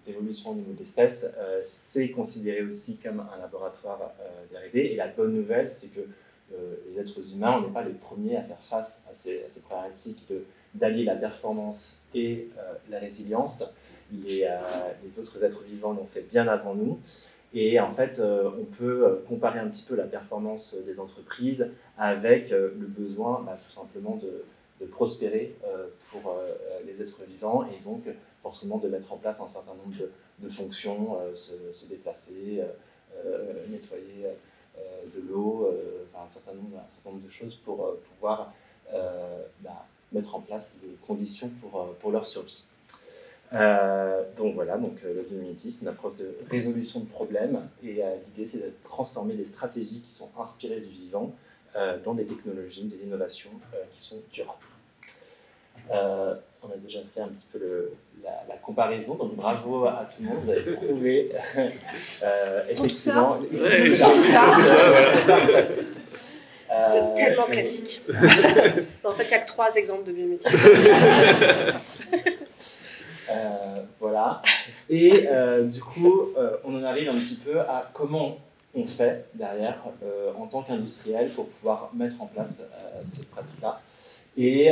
d'évolution au niveau de l'espèce, c'est considéré aussi comme un laboratoire d'R&D. Et la bonne nouvelle, c'est que les êtres humains, on n'est pas les premiers à faire face à ces problématiques d'allier la performance et la résilience. Les autres êtres vivants l'ont fait bien avant nous. Et en fait, on peut comparer un petit peu la performance des entreprises avec le besoin tout simplement de prospérer pour les êtres vivants, et donc forcément de mettre en place un certain nombre de fonctions, se déplacer, nettoyer de l'eau, un certain nombre de choses pour pouvoir mettre en place les conditions pour leur survie. Donc voilà, le biomimétisme, c'est une approche de résolution de problèmes, et l'idée c'est de transformer des stratégies qui sont inspirées du vivant dans des technologies, des innovations qui sont durables. On a déjà fait un petit peu la comparaison, donc bravo à tout le monde, vous avez trouvé effectivement. Ils sont tous ça. Vous êtes tellement classique. En fait, il n'y a que 3 exemples de biométrie. Voilà. Et du coup, on en arrive un petit peu à comment on fait derrière en tant qu'industriel pour pouvoir mettre en place cette pratique-là. Et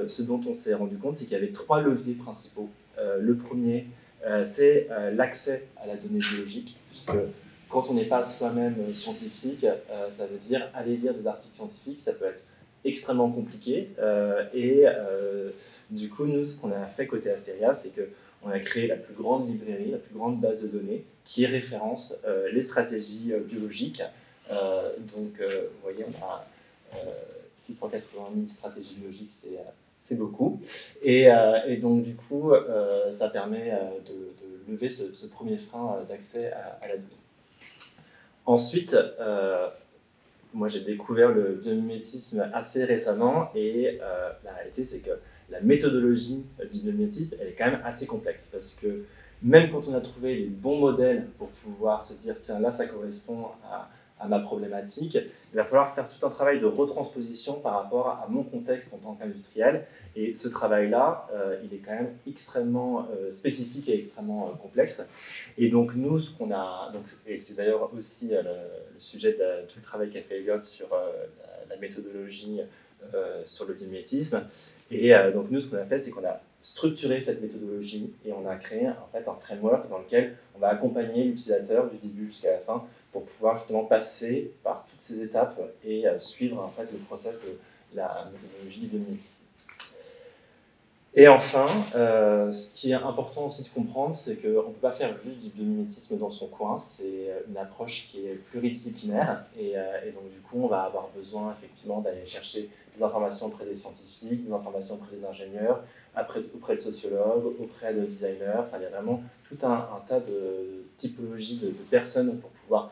ce dont on s'est rendu compte, c'est qu'il y avait 3 leviers principaux. Le premier, c'est l'accès à la donnée biologique, puisque quand on n'est pas soi-même scientifique, ça veut dire aller lire des articles scientifiques, ça peut être extrêmement compliqué. Du coup, nous, ce qu'on a fait côté Asteria, c'est qu'on a créé la plus grande librairie, la plus grande base de données qui référence les stratégies biologiques. Vous voyez, on a 680 000 stratégies biologiques, c'est beaucoup. Et donc, du coup, ça permet de lever ce premier frein d'accès à la donnée. Ensuite, moi j'ai découvert le biomimétisme assez récemment, et la réalité c'est que la méthodologie du biomimétisme elle est quand même assez complexe, parce que même quand on a trouvé les bons modèles pour pouvoir se dire tiens là ça correspond à ma problématique, il va falloir faire tout un travail de retransposition par rapport à mon contexte en tant qu'industriel, et ce travail-là, il est quand même extrêmement spécifique et extrêmement complexe. Et donc nous, ce qu'on a, et c'est d'ailleurs aussi le sujet de tout le travail qu'a fait Elliot sur la méthodologie sur le biomimétisme, et donc nous, ce qu'on a fait, c'est qu'on a structuré cette méthodologie, et on a créé en fait un framework dans lequel on va accompagner l'utilisateur du début jusqu'à la fin pour pouvoir justement passer par toutes ces étapes et suivre en fait le process de la méthodologie du biomimétisme. Et enfin, ce qui est important aussi de comprendre, c'est qu'on ne peut pas faire juste du biomimétisme dans son coin, c'est une approche qui est pluridisciplinaire, et donc du coup on va avoir besoin effectivement d'aller chercher des informations auprès des scientifiques, des informations auprès des ingénieurs, auprès de sociologues, auprès de designers, enfin il y a vraiment tout un tas de typologies de personnes pour pouvoir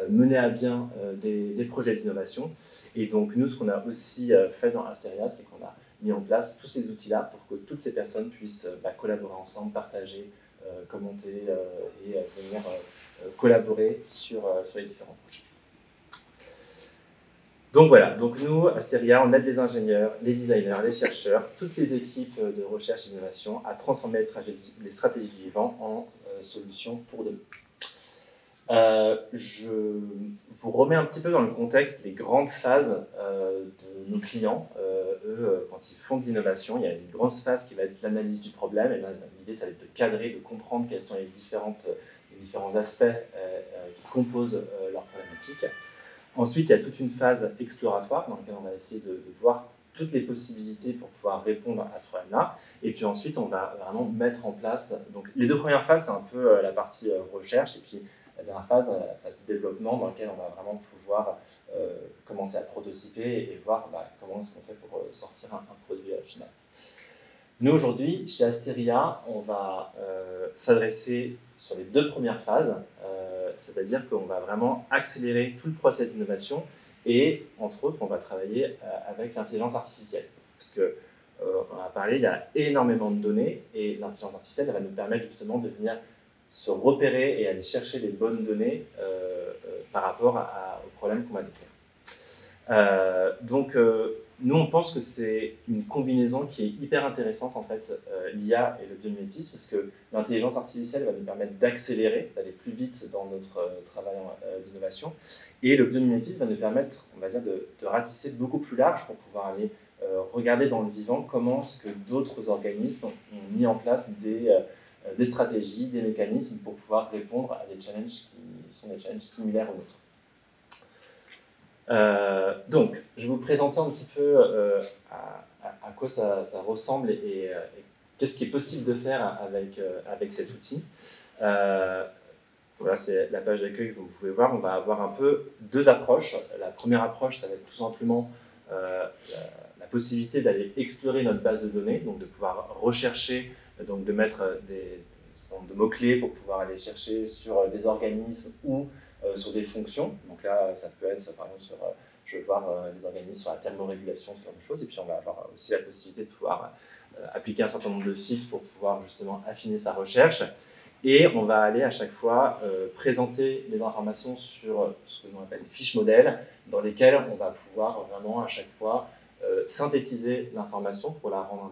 mener à bien des projets d'innovation. Et donc nous, ce qu'on a aussi fait dans Asteria, c'est qu'on a mis en place tous ces outils-là pour que toutes ces personnes puissent collaborer ensemble, partager, commenter et venir collaborer sur les différents projets. Donc voilà, donc nous, Asteria, on aide les ingénieurs, les designers, les chercheurs, toutes les équipes de recherche et d'innovation à transformer les stratégies du vivant en solutions pour demain. Je vous remets un petit peu dans le contexte les grandes phases de nos clients. Eux, quand ils font de l'innovation, il y a une grande phase qui va être l'analyse du problème. Et l'idée, ça va être de cadrer, de comprendre quels sont les différents aspects qui composent leur problématique. Ensuite, il y a toute une phase exploratoire dans laquelle on va essayer de voir toutes les possibilités pour pouvoir répondre à ce problème-là. Et puis ensuite, on va vraiment mettre en place... Donc, les 2 premières phases, c'est un peu la partie recherche, et puis la dernière phase, la phase de développement, dans laquelle on va vraiment pouvoir commencer à prototyper et voir comment est-ce qu'on fait pour sortir un produit final. Nous, aujourd'hui, chez Asteria, on va s'adresser sur les 2 premières phases, c'est-à-dire qu'on va vraiment accélérer tout le process d'innovation, et entre autres, on va travailler avec l'intelligence artificielle. Parce qu'on a parlé, il y a énormément de données, et l'intelligence artificielle va nous permettre justement de venir se repérer et aller chercher les bonnes données par rapport au problème qu'on va décrire. Nous, on pense que c'est une combinaison qui est hyper intéressante, en fait, l'IA et le biomimétisme, parce que l'intelligence artificielle va nous permettre d'accélérer, d'aller plus vite dans notre travail d'innovation, et le biomimétisme va nous permettre, on va dire, de ratisser beaucoup plus large pour pouvoir aller regarder dans le vivant comment est-ce que d'autres organismes ont mis en place des stratégies, des mécanismes pour pouvoir répondre à des challenges qui sont des challenges similaires aux nôtres. Donc, je vais vous présenter un petit peu à quoi ça ressemble et qu'est-ce qui est possible de faire avec cet outil. Voilà, c'est la page d'accueil que vous pouvez voir. On va avoir un peu 2 approches. La première approche, ça va être tout simplement la possibilité d'aller explorer notre base de données, donc de pouvoir rechercher donc de mettre des de mots-clés pour pouvoir aller chercher sur des organismes ou sur des fonctions. Donc là, ça peut être par exemple sur, je vais voir les organismes sur la thermorégulation, ce genre de choses, et puis on va avoir aussi la possibilité de pouvoir appliquer un certain nombre de filtres pour pouvoir justement affiner sa recherche. Et on va aller à chaque fois présenter les informations sur ce que l'on appelle des fiches modèles, dans lesquelles on va pouvoir vraiment à chaque fois synthétiser l'information pour la rendre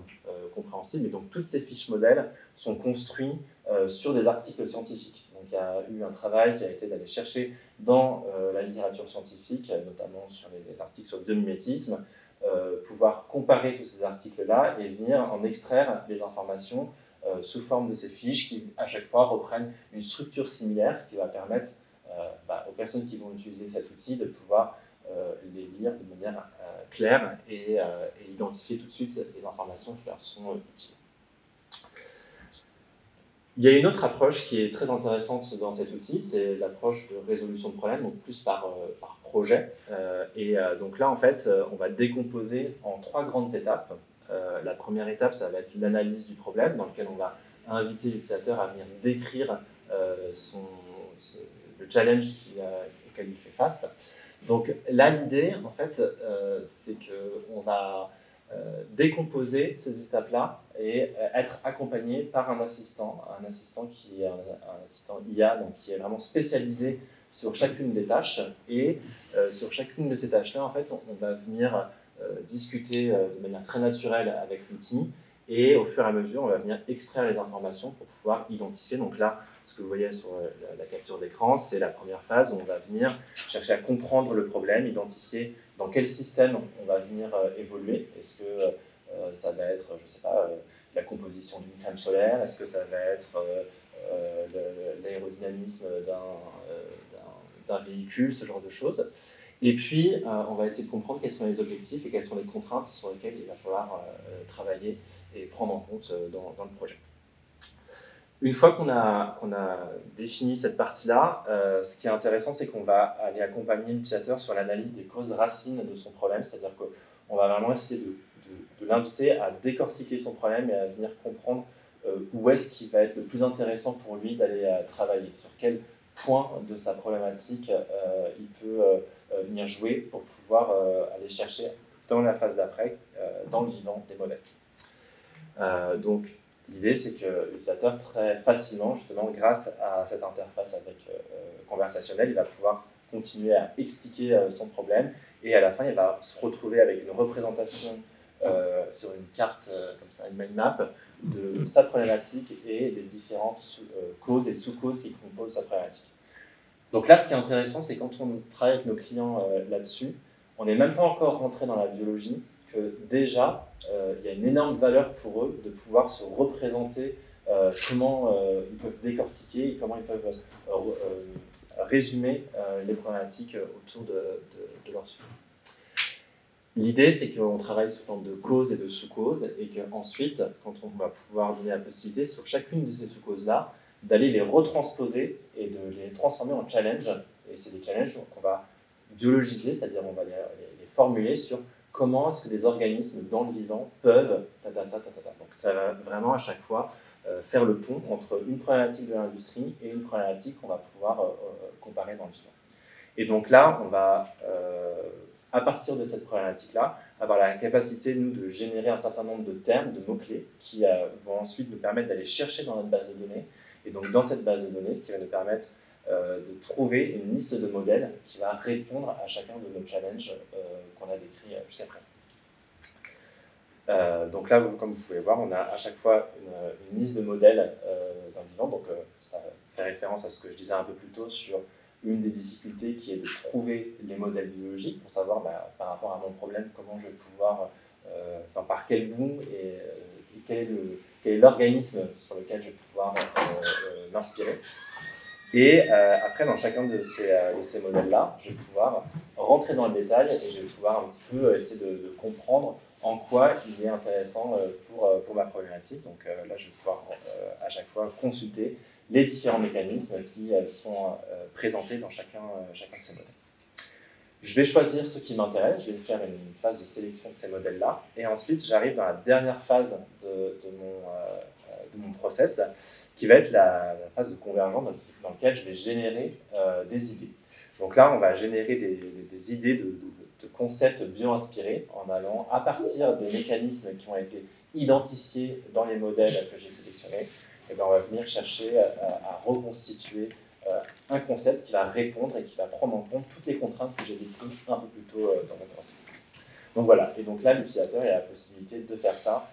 compréhensible. Et donc toutes ces fiches modèles sont construites sur des articles scientifiques. Donc il y a eu un travail qui a été d'aller chercher dans la littérature scientifique, notamment sur les articles sur le biomimétisme, pouvoir comparer tous ces articles-là et venir en extraire les informations sous forme de ces fiches qui, à chaque fois, reprennent une structure similaire, ce qui va permettre aux personnes qui vont utiliser cet outil de pouvoir les lire de manière claire et identifier tout de suite les informations qui leur sont utiles. Il y a une autre approche qui est très intéressante dans cet outil, c'est l'approche de résolution de problèmes, donc plus par projet. Donc là, en fait, on va décomposer en 3 grandes étapes. La première étape, ça va être l'analyse du problème, dans lequel on va inviter l'utilisateur à venir décrire le challenge auquel il fait face. Donc là, l'idée, en fait, c'est qu'on va décomposer ces étapes-là et être accompagné par un assistant qui est un assistant IA, donc qui est vraiment spécialisé sur chacune des tâches. Et sur chacune de ces tâches-là, en fait, on va venir discuter de manière très naturelle avec l'outil, et au fur et à mesure, on va venir extraire les informations pour pouvoir identifier. Donc là, ce que vous voyez sur la capture d'écran, c'est la première phase où on va venir chercher à comprendre le problème, identifier dans quel système on va venir évoluer. Est-ce que ça va être, je ne sais pas, la composition d'une crème solaire? Est-ce que ça va être l'aérodynamisme d'un véhicule, ce genre de choses? Et puis, on va essayer de comprendre quels sont les objectifs et quelles sont les contraintes sur lesquelles il va falloir travailler et prendre en compte dans le projet. Une fois qu'on a défini cette partie-là, ce qui est intéressant, c'est qu'on va aller accompagner l'utilisateur sur l'analyse des causes racines de son problème, c'est-à-dire qu'on va vraiment essayer de l'inviter à décortiquer son problème et à venir comprendre où est-ce qu'il va être le plus intéressant pour lui d'aller travailler, sur quel point de sa problématique il peut venir jouer pour pouvoir aller chercher dans la phase d'après, dans le vivant, des modèles. Donc l'idée, c'est que l'utilisateur, très facilement, justement, grâce à cette interface avec conversationnelle, il va pouvoir continuer à expliquer son problème, et à la fin, il va se retrouver avec une représentation sur une carte, comme ça, une mind map, de sa problématique et des différentes causes et sous-causes qui composent sa problématique. Donc là, ce qui est intéressant, c'est quand on travaille avec nos clients là-dessus, on n'est même pas encore rentré dans la biologie, que déjà, il y a une énorme valeur pour eux de pouvoir se représenter comment ils peuvent décortiquer et comment ils peuvent résumer les problématiques autour de leur sujet. L'idée, c'est qu'on travaille sous forme de causes et de sous-causes, et qu'ensuite, quand on va pouvoir donner la possibilité sur chacune de ces sous-causes-là, d'aller les retransposer et de les transformer en challenge. Et c'est des challenges qu'on va biologiser, c'est-à-dire on va les formuler sur comment est-ce que des organismes dans le vivant peuvent... Donc ça va vraiment à chaque fois faire le pont entre une problématique de l'industrie et une problématique qu'on va pouvoir comparer dans le vivant. Et donc là, on va, à partir de cette problématique-là, avoir la capacité, nous, de générer un certain nombre de termes, de mots-clés, qui vont ensuite nous permettre d'aller chercher dans notre base de données. Et donc dans cette base de données, ce qui va nous permettre de trouver une liste de modèles qui va répondre à chacun de nos challenges qu'on a décrits jusqu'à présent. Donc là, comme vous pouvez voir, on a à chaque fois une liste de modèles d'un vivant. Donc ça fait référence à ce que je disais un peu plus tôt sur une des difficultés qui est de trouver les modèles biologiques pour savoir par rapport à mon problème comment je vais pouvoir, par quel bout et quel est l'organisme sur lequel je vais pouvoir m'inspirer. Et après, dans chacun de ces modèles-là, je vais pouvoir rentrer dans le détail et je vais pouvoir un petit peu essayer de comprendre en quoi il est intéressant pour ma problématique. Donc là, je vais pouvoir à chaque fois consulter les différents mécanismes qui sont présentés dans chacun de ces modèles. Je vais choisir ce qui m'intéresse, je vais faire une phase de sélection de ces modèles-là, et ensuite j'arrive dans la dernière phase de mon process, qui va être la phase de convergence dans laquelle je vais générer des idées. Donc là, on va générer des idées de concepts bio-inspirés en allant à partir des mécanismes qui ont été identifiés dans les modèles que j'ai sélectionnés. Et bien on va venir chercher à reconstituer un concept qui va répondre et qui va prendre en compte toutes les contraintes que j'ai décrites un peu plus tôt dans mon process. Donc voilà, et donc là, l'utilisateur a la possibilité de faire ça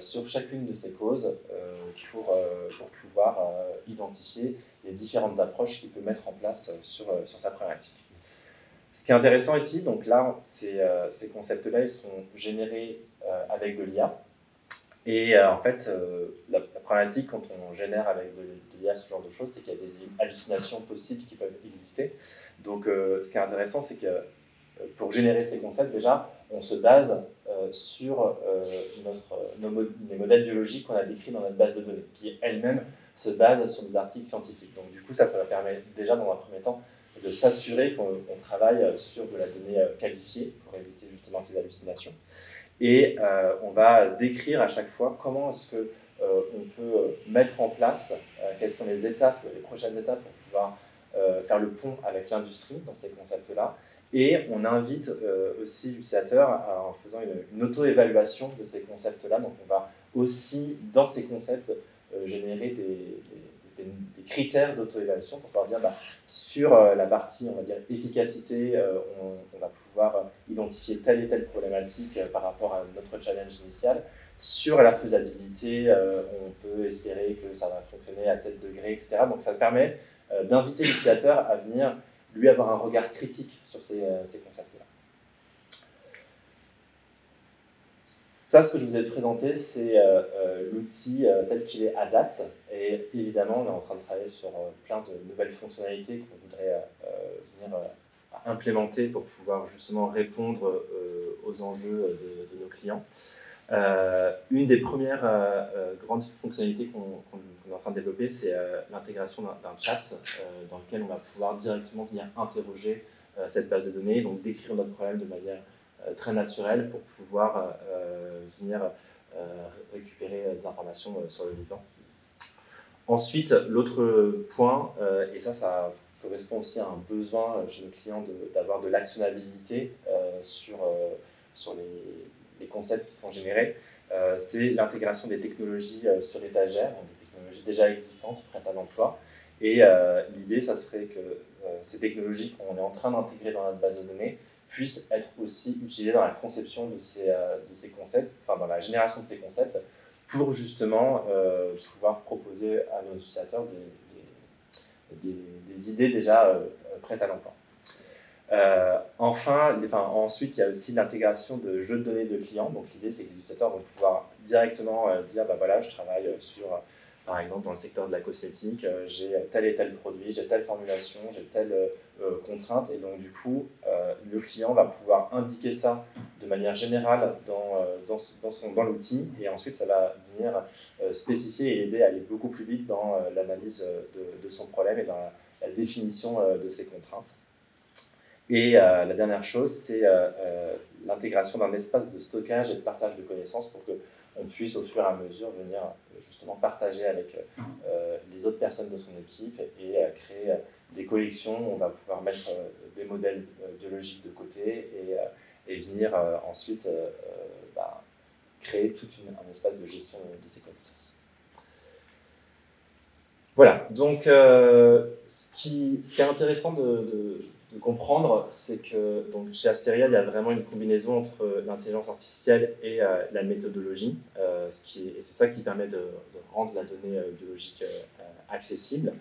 sur chacune de ces causes pour pouvoir identifier les différentes approches qu'il peut mettre en place sur sa problématique. Ce qui est intéressant ici, donc là, ces concepts-là, ils sont générés avec de l'IA. Et en fait, la problématique quand on génère avec de l'IA ce genre de choses, c'est qu'il y a des hallucinations possibles qui peuvent exister. Donc ce qui est intéressant, c'est que pour générer ces concepts, déjà, on se base sur les modèles biologiques qu'on a décrits dans notre base de données, qui elle-même se base sur des articles scientifiques. Donc du coup, ça va permettre déjà, dans un premier temps, de s'assurer qu'on travaille sur de la donnée qualifiée pour éviter justement ces hallucinations. Et on va décrire à chaque fois comment est-ce qu'on peut mettre en place, quelles sont les prochaines étapes pour pouvoir faire le pont avec l'industrie dans ces concepts-là. Et on invite aussi l'utilisateur en faisant une auto-évaluation de ces concepts-là. Donc on va aussi, dans ces concepts, générer des critères d'auto-évaluation pour pouvoir dire sur la partie, on va dire, efficacité, on va pouvoir identifier telle et telle problématique par rapport à notre challenge initial. Sur la faisabilité, on peut espérer que ça va fonctionner à tel degré, etc. Donc ça permet d'inviter l'utilisateur à venir lui avoir un regard critique sur ces concepts-là. Ça, ce que je vous ai présenté, c'est l'outil tel qu'il est à date. Et évidemment, on est en train de travailler sur plein de nouvelles fonctionnalités qu'on voudrait venir implémenter pour pouvoir justement répondre aux enjeux de nos clients. Une des premières grandes fonctionnalités qu'on est en train de développer, c'est l'intégration d'un chat dans lequel on va pouvoir directement venir interroger cette base de données, donc décrire notre problème de manière très naturelle pour pouvoir venir récupérer des informations sur le vivant. Ensuite, l'autre point, et ça correspond aussi à un besoin chez nos clients d'avoir de l'actionnabilité sur les concepts qui sont générés, c'est l'intégration des technologies sur étagère, des technologies déjà existantes, prêtes à l'emploi. Et l'idée, ça serait que ces technologies qu'on est en train d'intégrer dans notre base de données puissent être aussi utilisées dans la conception de ces concepts, enfin dans la génération de ces concepts, pour justement pouvoir proposer à nos utilisateurs des idées déjà prêtes à l'emploi. Ensuite, il y a aussi l'intégration de jeux de données de clients. Donc l'idée, c'est que les utilisateurs vont pouvoir directement dire, voilà, je travaille sur, par exemple, dans le secteur de la cosmétique, j'ai tel et tel produit, j'ai telle formulation, j'ai telle contrainte. Et donc, du coup, le client va pouvoir indiquer ça de manière générale dans l'outil. Et ensuite, ça va venir spécifier et aider à aller beaucoup plus vite dans l'analyse de son problème et dans la définition de ses contraintes. Et la dernière chose, c'est l'intégration d'un espace de stockage et de partage de connaissances pour qu'on puisse au fur et à mesure venir justement partager avec les autres personnes de son équipe et créer des collections où on va pouvoir mettre des modèles biologiques de côté et venir ensuite créer tout un espace de gestion de ces connaissances. Voilà, donc ce qui est intéressant de comprendre, c'est que donc, chez Asteria, il y a vraiment une combinaison entre l'intelligence artificielle et la méthodologie, et c'est ça qui permet de rendre la donnée biologique accessible.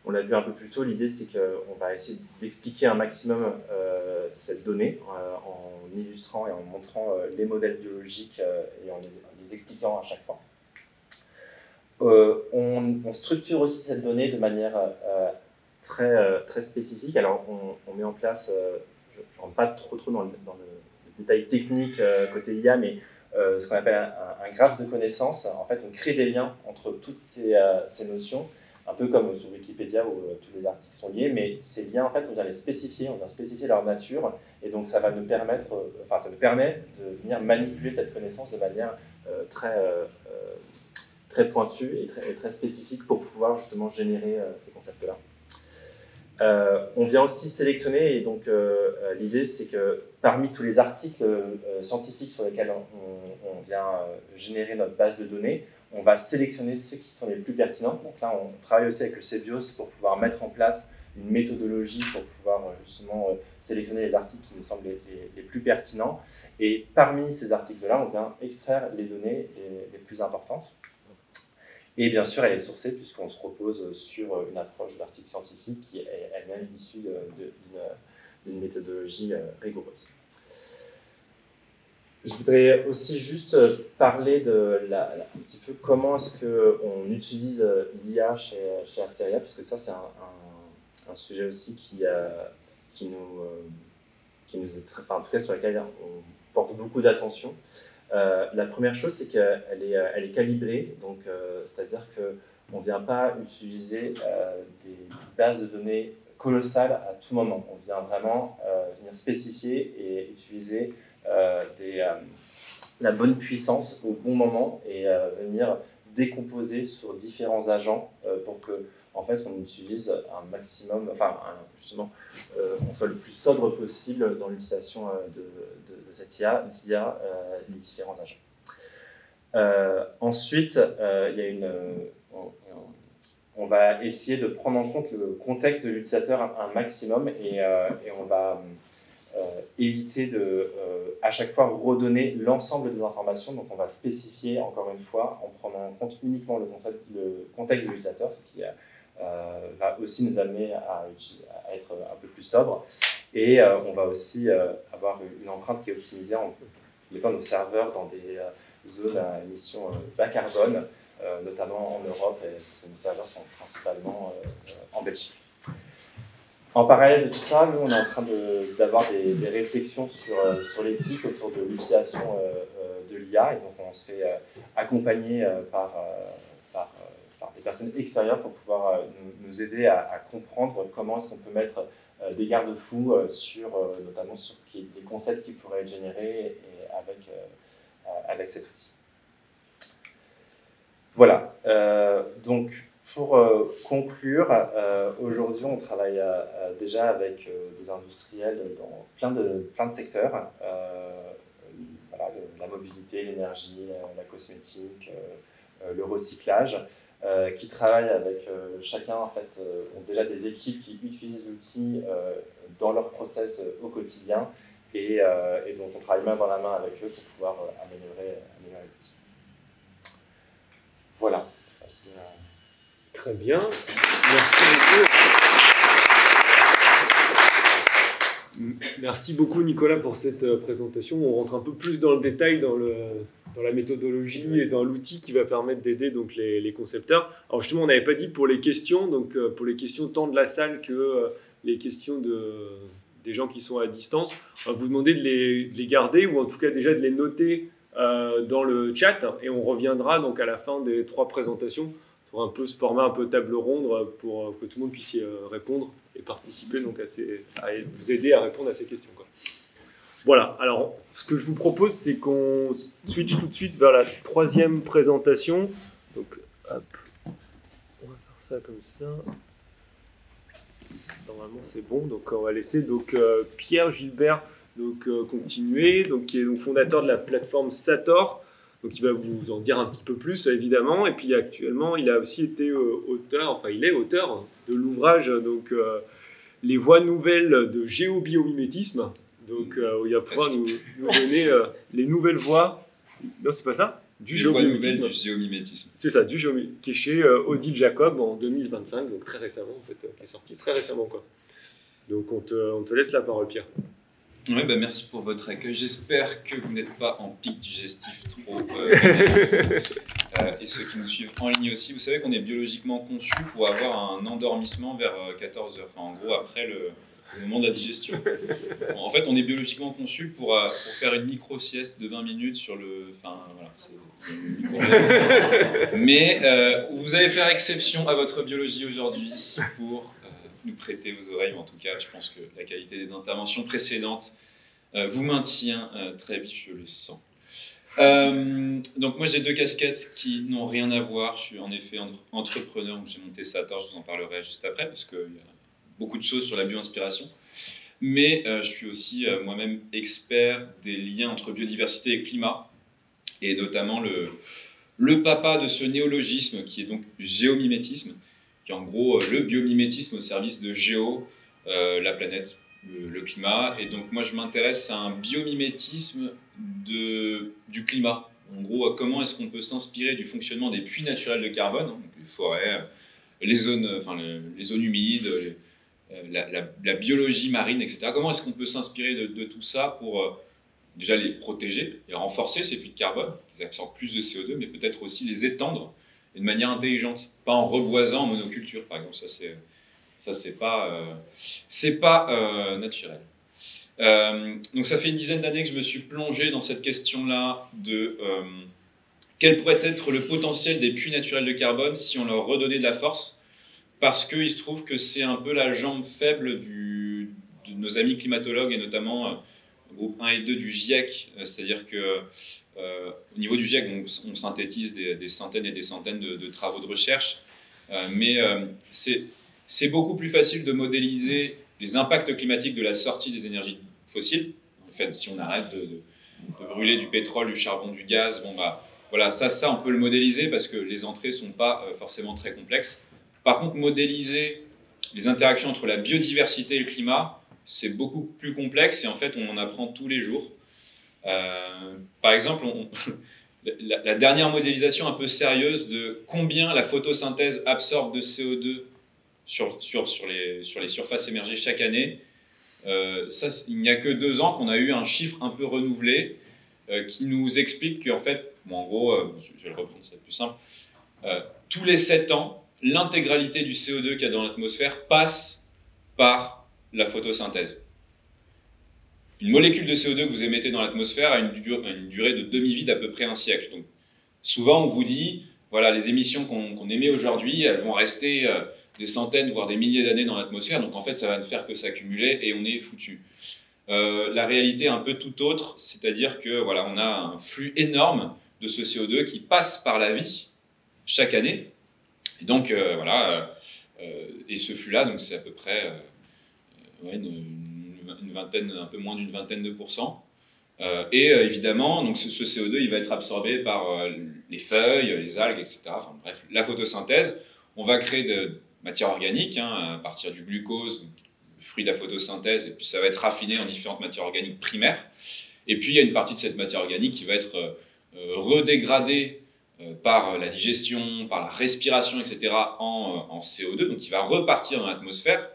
On l'a vu un peu plus tôt, l'idée c'est qu'on va essayer d'expliquer un maximum cette donnée en illustrant et en montrant les modèles biologiques et en les expliquant à chaque fois. On structure aussi cette donnée de manière très spécifique. Alors, on met en place, je ne rentre pas trop dans le détail technique côté IA, mais ce qu'on appelle un graphe de connaissances. En fait, on crée des liens entre toutes ces notions, un peu comme sur Wikipédia où tous les articles sont liés, mais ces liens, en fait, on vient les spécifier, on vient spécifier leur nature, et donc ça nous permet de venir manipuler cette connaissance de manière très très pointus et très spécifiques pour pouvoir justement générer ces concepts-là. On vient aussi sélectionner, et donc l'idée c'est que parmi tous les articles scientifiques sur lesquels on vient générer notre base de données, on va sélectionner ceux qui sont les plus pertinents. Donc là, on travaille aussi avec le CBIOS pour pouvoir mettre en place une méthodologie pour pouvoir justement sélectionner les articles qui nous semblent les plus pertinents. Et parmi ces articles-là, on vient extraire les données les plus importantes. Et bien sûr, elle est sourcée puisqu'on se repose sur une approche d'article scientifique qui est elle-même issue d'une méthodologie rigoureuse. Je voudrais aussi juste parler de un petit peu comment est-ce qu'on utilise l'IA chez Asteria, puisque ça c'est un sujet aussi qui nous est très, enfin, en tout cas sur lequel on porte beaucoup d'attention. La première chose, c'est qu'elle est calibrée, donc c'est-à-dire qu'on ne vient pas utiliser des bases de données colossales à tout moment. On vient vraiment venir spécifier et utiliser la bonne puissance au bon moment et venir décomposer sur différents agents pour que en fait, on utilise un maximum, justement, on soit le plus sobre possible dans l'utilisation de cette IA via les différents agents. Ensuite, on va essayer de prendre en compte le contexte de l'utilisateur un maximum et on va éviter de, à chaque fois, redonner l'ensemble des informations. Donc, on va spécifier, encore une fois, en prenant en compte uniquement le contexte de l'utilisateur, ce qui va aussi nous amener à être un peu plus sobre. Et on va aussi avoir une empreinte qui est optimisée en mettant nos serveurs dans des zones à émissions bas carbone, notamment en Europe, et nos serveurs sont principalement en Belgique. En parallèle de tout ça, nous, on est en train d'avoir des réflexions sur l'éthique autour de l'utilisation de l'IA, et donc on se fait accompagner par des personnes extérieures pour pouvoir nous aider à comprendre comment est-ce qu'on peut mettre des garde-fous notamment sur les concepts qui pourraient être générés avec cet outil. Voilà, donc pour conclure, aujourd'hui on travaille déjà avec des industriels dans plein de secteurs, voilà, la mobilité, l'énergie, la cosmétique, le recyclage, qui travaillent avec chacun, en fait, ont déjà des équipes qui utilisent l'outil dans leur process au quotidien, et donc on travaille main dans la main avec eux pour pouvoir améliorer l'outil. Voilà. Très bien. Merci beaucoup. Merci beaucoup Nicolas pour cette présentation. On rentre un peu plus dans le détail dans la méthodologie et dans l'outil qui va permettre d'aider donc les concepteurs. Alors justement, on n'avait pas dit pour les questions, donc pour les questions tant de la salle que les questions des gens qui sont à distance, on va vous demander de les garder ou en tout cas déjà de les noter dans le chat, et on reviendra donc à la fin des 3 présentations pour un peu ce format un peu table ronde pour que tout le monde puisse y répondre et participer donc à vous aider à répondre à ces questions, quoi. Voilà, alors ce que je vous propose, c'est qu'on switch tout de suite vers la 3e présentation. Donc hop, on va faire ça comme ça. Normalement c'est bon, donc on va laisser donc Pierre Gilbert continuer, donc qui est donc fondateur de la plateforme Sator. Donc il va vous en dire un petit peu plus évidemment, et puis actuellement il a aussi été il est auteur de l'ouvrage donc Les voies nouvelles de géobiomimimétisme, donc où il va pouvoir nous donner les nouvelles voies, non c'est pas ça, du géomimétisme. C'est ça, qui est chez Odile Jacob en 2025, donc très récemment en fait, qui est sorti très récemment quoi. Donc on te laisse la parole Pierre. Ouais, merci pour votre accueil. J'espère que vous n'êtes pas en pic digestif trop. Et ceux qui nous suivent en ligne aussi, vous savez qu'on est biologiquement conçu pour avoir un endormissement vers 14h. Enfin, en gros, après le moment de la digestion. En fait, on est biologiquement conçu pour faire une micro-sieste de 20 minutes sur le... Enfin, voilà, mais vous allez faire exception à votre biologie aujourd'hui pour... nous prêter vos oreilles, mais en tout cas, je pense que la qualité des interventions précédentes vous maintient très vif, je le sens. Donc moi j'ai 2 casquettes qui n'ont rien à voir. Je suis en effet entrepreneur, donc j'ai monté Sator, je vous en parlerai juste après, parce qu'il y a beaucoup de choses sur la bio-inspiration. Mais je suis aussi moi-même expert des liens entre biodiversité et climat, et notamment le papa de ce néologisme qui est donc géomimétisme, qui est en gros le biomimétisme au service de la planète, le climat. Et donc moi je m'intéresse à un biomimétisme du climat. En gros, comment est-ce qu'on peut s'inspirer du fonctionnement des puits naturels de carbone, donc les forêts, les zones humides, la biologie marine, etc. Comment est-ce qu'on peut s'inspirer de tout ça pour déjà les protéger et renforcer ces puits de carbone, qu'ils absorbent plus de CO2, mais peut-être aussi les étendre de manière intelligente, pas en reboisant en monoculture, par exemple. Ça c'est pas naturel. Donc ça fait une dizaine d'années que je me suis plongé dans cette question-là de quel pourrait être le potentiel des puits naturels de carbone si on leur redonnait de la force, parce qu'il se trouve que c'est un peu la jambe faible de nos amis climatologues, et notamment groupe 1 et 2 du GIEC, c'est-à-dire que au niveau du GIEC, on synthétise des centaines et des centaines de travaux de recherche, mais c'est beaucoup plus facile de modéliser les impacts climatiques de la sortie des énergies fossiles. En fait, si on arrête de brûler du pétrole, du charbon, du gaz, bon bah voilà, ça on peut le modéliser parce que les entrées sont pas forcément très complexes. Par contre, modéliser les interactions entre la biodiversité et le climat, c'est beaucoup plus complexe, et en fait on en apprend tous les jours. Par exemple, la dernière modélisation un peu sérieuse de combien la photosynthèse absorbe de CO2 sur les surfaces émergées chaque année, il n'y a que 2 ans qu'on a eu un chiffre un peu renouvelé qui nous explique qu'en fait, bon, en gros, je vais le reprendre, c'est plus simple, tous les 7 ans, l'intégralité du CO2 qu'il y a dans l'atmosphère passe par la photosynthèse. Une molécule de CO2 que vous émettez dans l'atmosphère a une durée de demi-vie d'à peu près 1 siècle. Donc, souvent, on vous dit, voilà, les émissions qu'on émet aujourd'hui, elles vont rester des centaines, voire des milliers d'années dans l'atmosphère, donc en fait, ça va ne faire que s'accumuler et on est foutu. La réalité est un peu tout autre, c'est-à-dire que voilà, on a un flux énorme de ce CO2 qui passe par la vie chaque année. Et donc, et ce flux-là, donc c'est à peu près une vingtaine, un peu moins d'une vingtaine de pourcents. Évidemment, donc ce CO2, il va être absorbé par les feuilles, les algues, etc. Enfin, bref, la photosynthèse, on va créer de matière organique à partir du glucose, le fruit de la photosynthèse, et puis ça va être raffiné en différentes matières organiques primaires. Et puis il y a une partie de cette matière organique qui va être redégradée par la digestion, par la respiration, etc. en CO2, donc qui va repartir dans l'atmosphère.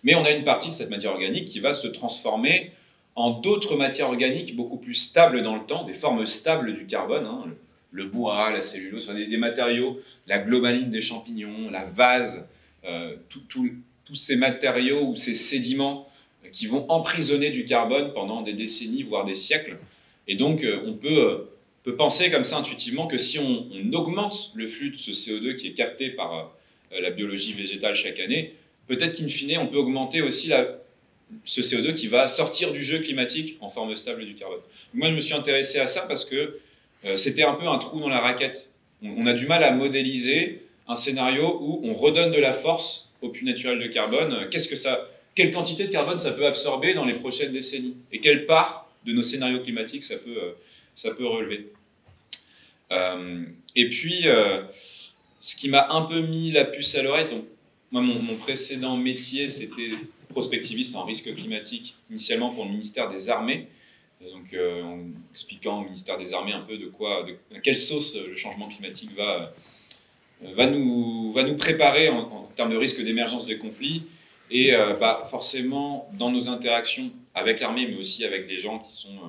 Mais on a une partie de cette matière organique qui va se transformer en d'autres matières organiques beaucoup plus stables dans le temps, des formes stables du carbone, le bois, la cellulose, enfin des matériaux, la glomaline des champignons, la vase, tous ces matériaux ou ces sédiments qui vont emprisonner du carbone pendant des décennies, voire des siècles. Et donc, on peut penser comme ça intuitivement que si on augmente le flux de ce CO2 qui est capté par la biologie végétale chaque année, peut-être qu'in fine, on peut augmenter aussi ce CO2 qui va sortir du jeu climatique en forme stable du carbone. Moi, je me suis intéressé à ça parce que c'était un peu un trou dans la raquette. On a du mal à modéliser un scénario où on redonne de la force au puits naturel de carbone. Quelle quantité de carbone ça peut absorber dans les prochaines décennies? Et quelle part de nos scénarios climatiques ça peut relever? Et puis, ce qui m'a un peu mis la puce à l'oreille, moi, mon précédent métier, c'était prospectiviste en risque climatique, initialement pour le ministère des Armées, donc en expliquant au ministère des Armées un peu de quelle sauce le changement climatique va nous préparer en termes de risque d'émergence de conflits. Et forcément, dans nos interactions avec l'armée, mais aussi avec des gens qui sont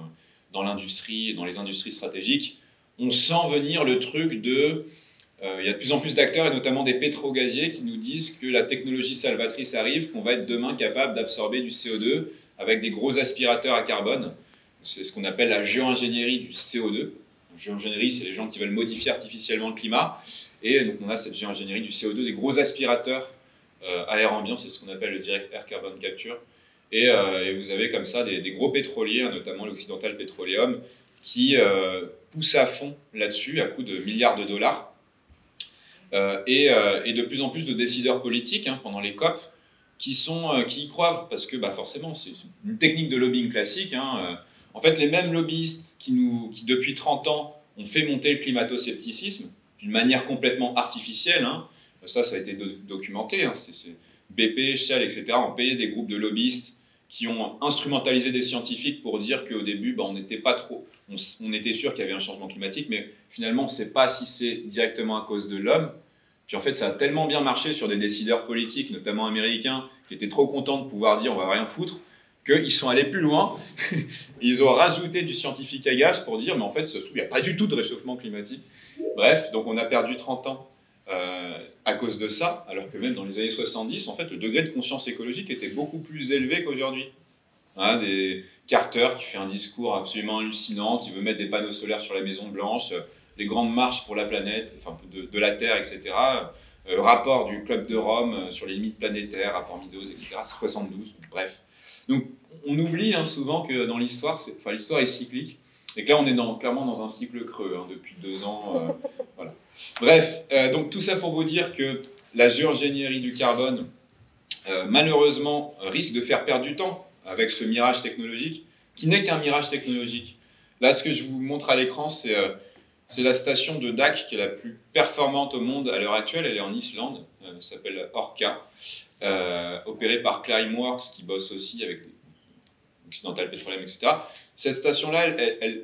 dans l'industrie, dans les industries stratégiques, on sent venir le truc de... il y a de plus en plus d'acteurs, et notamment des pétro-gaziers, qui nous disent que la technologie salvatrice arrive, qu'on va être demain capable d'absorber du CO2 avec des gros aspirateurs à carbone. C'est ce qu'on appelle la géo-ingénierie du CO2. La géo-ingénierie, c'est les gens qui veulent modifier artificiellement le climat. Et donc on a cette géo-ingénierie du CO2, des gros aspirateurs à air ambiant, c'est ce qu'on appelle le direct air carbon capture. Et vous avez comme ça des gros pétroliers, notamment l'Occidental Petroleum, qui pousse à fond là-dessus, à coups de milliards de dollars. Et de plus en plus de décideurs politiques pendant les COP qui y croient, parce que forcément, c'est une technique de lobbying classique. En fait, les mêmes lobbyistes qui depuis 30 ans, ont fait monter le climato-scepticisme d'une manière complètement artificielle, ça a été documenté, BP, Shell, etc. ont payé des groupes de lobbyistes qui ont instrumentalisé des scientifiques pour dire qu'au début, on n'était pas trop... On était sûr qu'il y avait un changement climatique, mais finalement, on ne sait pas si c'est directement à cause de l'homme. Puis en fait, ça a tellement bien marché sur des décideurs politiques, notamment américains, qui étaient trop contents de pouvoir dire « on va rien foutre », qu'ils sont allés plus loin. Ils ont rajouté du scientifique à gage pour dire « mais en fait, il n'y a pas du tout de réchauffement climatique ». Bref, donc on a perdu 30 ans à cause de ça, alors que même dans les années 70, en fait, le degré de conscience écologique était beaucoup plus élevé qu'aujourd'hui. Des Carter qui fait un discours absolument hallucinant, qui veut mettre des panneaux solaires sur la Maison Blanche, les grandes marches pour la planète, enfin de la Terre, etc. Rapport du Club de Rome sur les limites planétaires, rapport Meadows, etc. C'est 72, bref. Donc on oublie souvent que dans l'histoire, l'histoire est cyclique, et que là on est clairement dans un cycle creux depuis 2 ans. Voilà. Bref, donc tout ça pour vous dire que la géoingénierie du carbone, malheureusement, risque de faire perdre du temps avec ce mirage technologique, qui n'est qu'un mirage technologique. Là, ce que je vous montre à l'écran, c'est la station de DAC qui est la plus performante au monde à l'heure actuelle. Elle est en Islande, elle s'appelle Orca, opérée par Climeworks, qui bosse aussi avec Occidental Petroleum, etc. Cette station-là,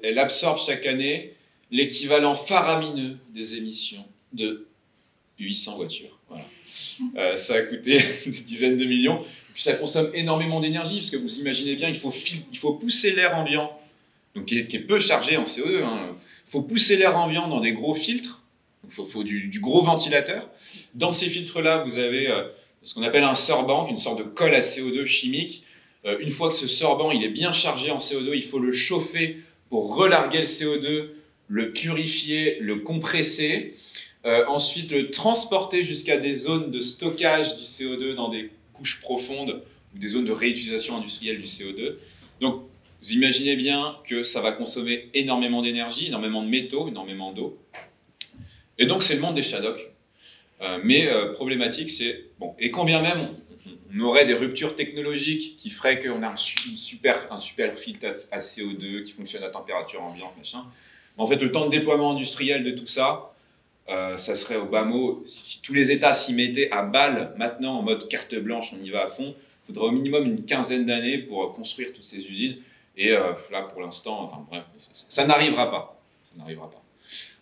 elle absorbe chaque année l'équivalent faramineux des émissions de 800 voitures. Voilà. Ça a coûté des dizaines de millions. Et puis ça consomme énormément d'énergie, parce que vous imaginez bien, il faut pousser l'air ambiant, donc qui est peu chargé en CO2. Il faut pousser l'air ambiant dans des gros filtres, il faut du gros ventilateur. Dans ces filtres-là, vous avez ce qu'on appelle un sorbant, une sorte de colle à CO2 chimique. Une fois que ce sorbant il est bien chargé en CO2, il faut le chauffer pour relarguer le CO2, le purifier, le compresser, ensuite le transporter jusqu'à des zones de stockage du CO2 dans des couches profondes ou des zones de réutilisation industrielle du CO2. Donc, vous imaginez bien que ça va consommer énormément d'énergie, énormément de métaux, énormément d'eau. Et donc, c'est le monde des Shadocks. Mais problématique, c'est... Bon, et quand bien même on aurait des ruptures technologiques qui feraient qu'on a un super filtre à CO2 qui fonctionne à température ambiante, machin. En fait, le temps de déploiement industriel de tout ça, ça serait au bas mot. Si tous les États s'y mettaient à balle maintenant, en mode carte blanche, on y va à fond, il faudrait au minimum une 15aine d'années pour construire toutes ces usines. Et là, pour l'instant, enfin bref, ça n'arrivera pas. Ça n'arrivera pas.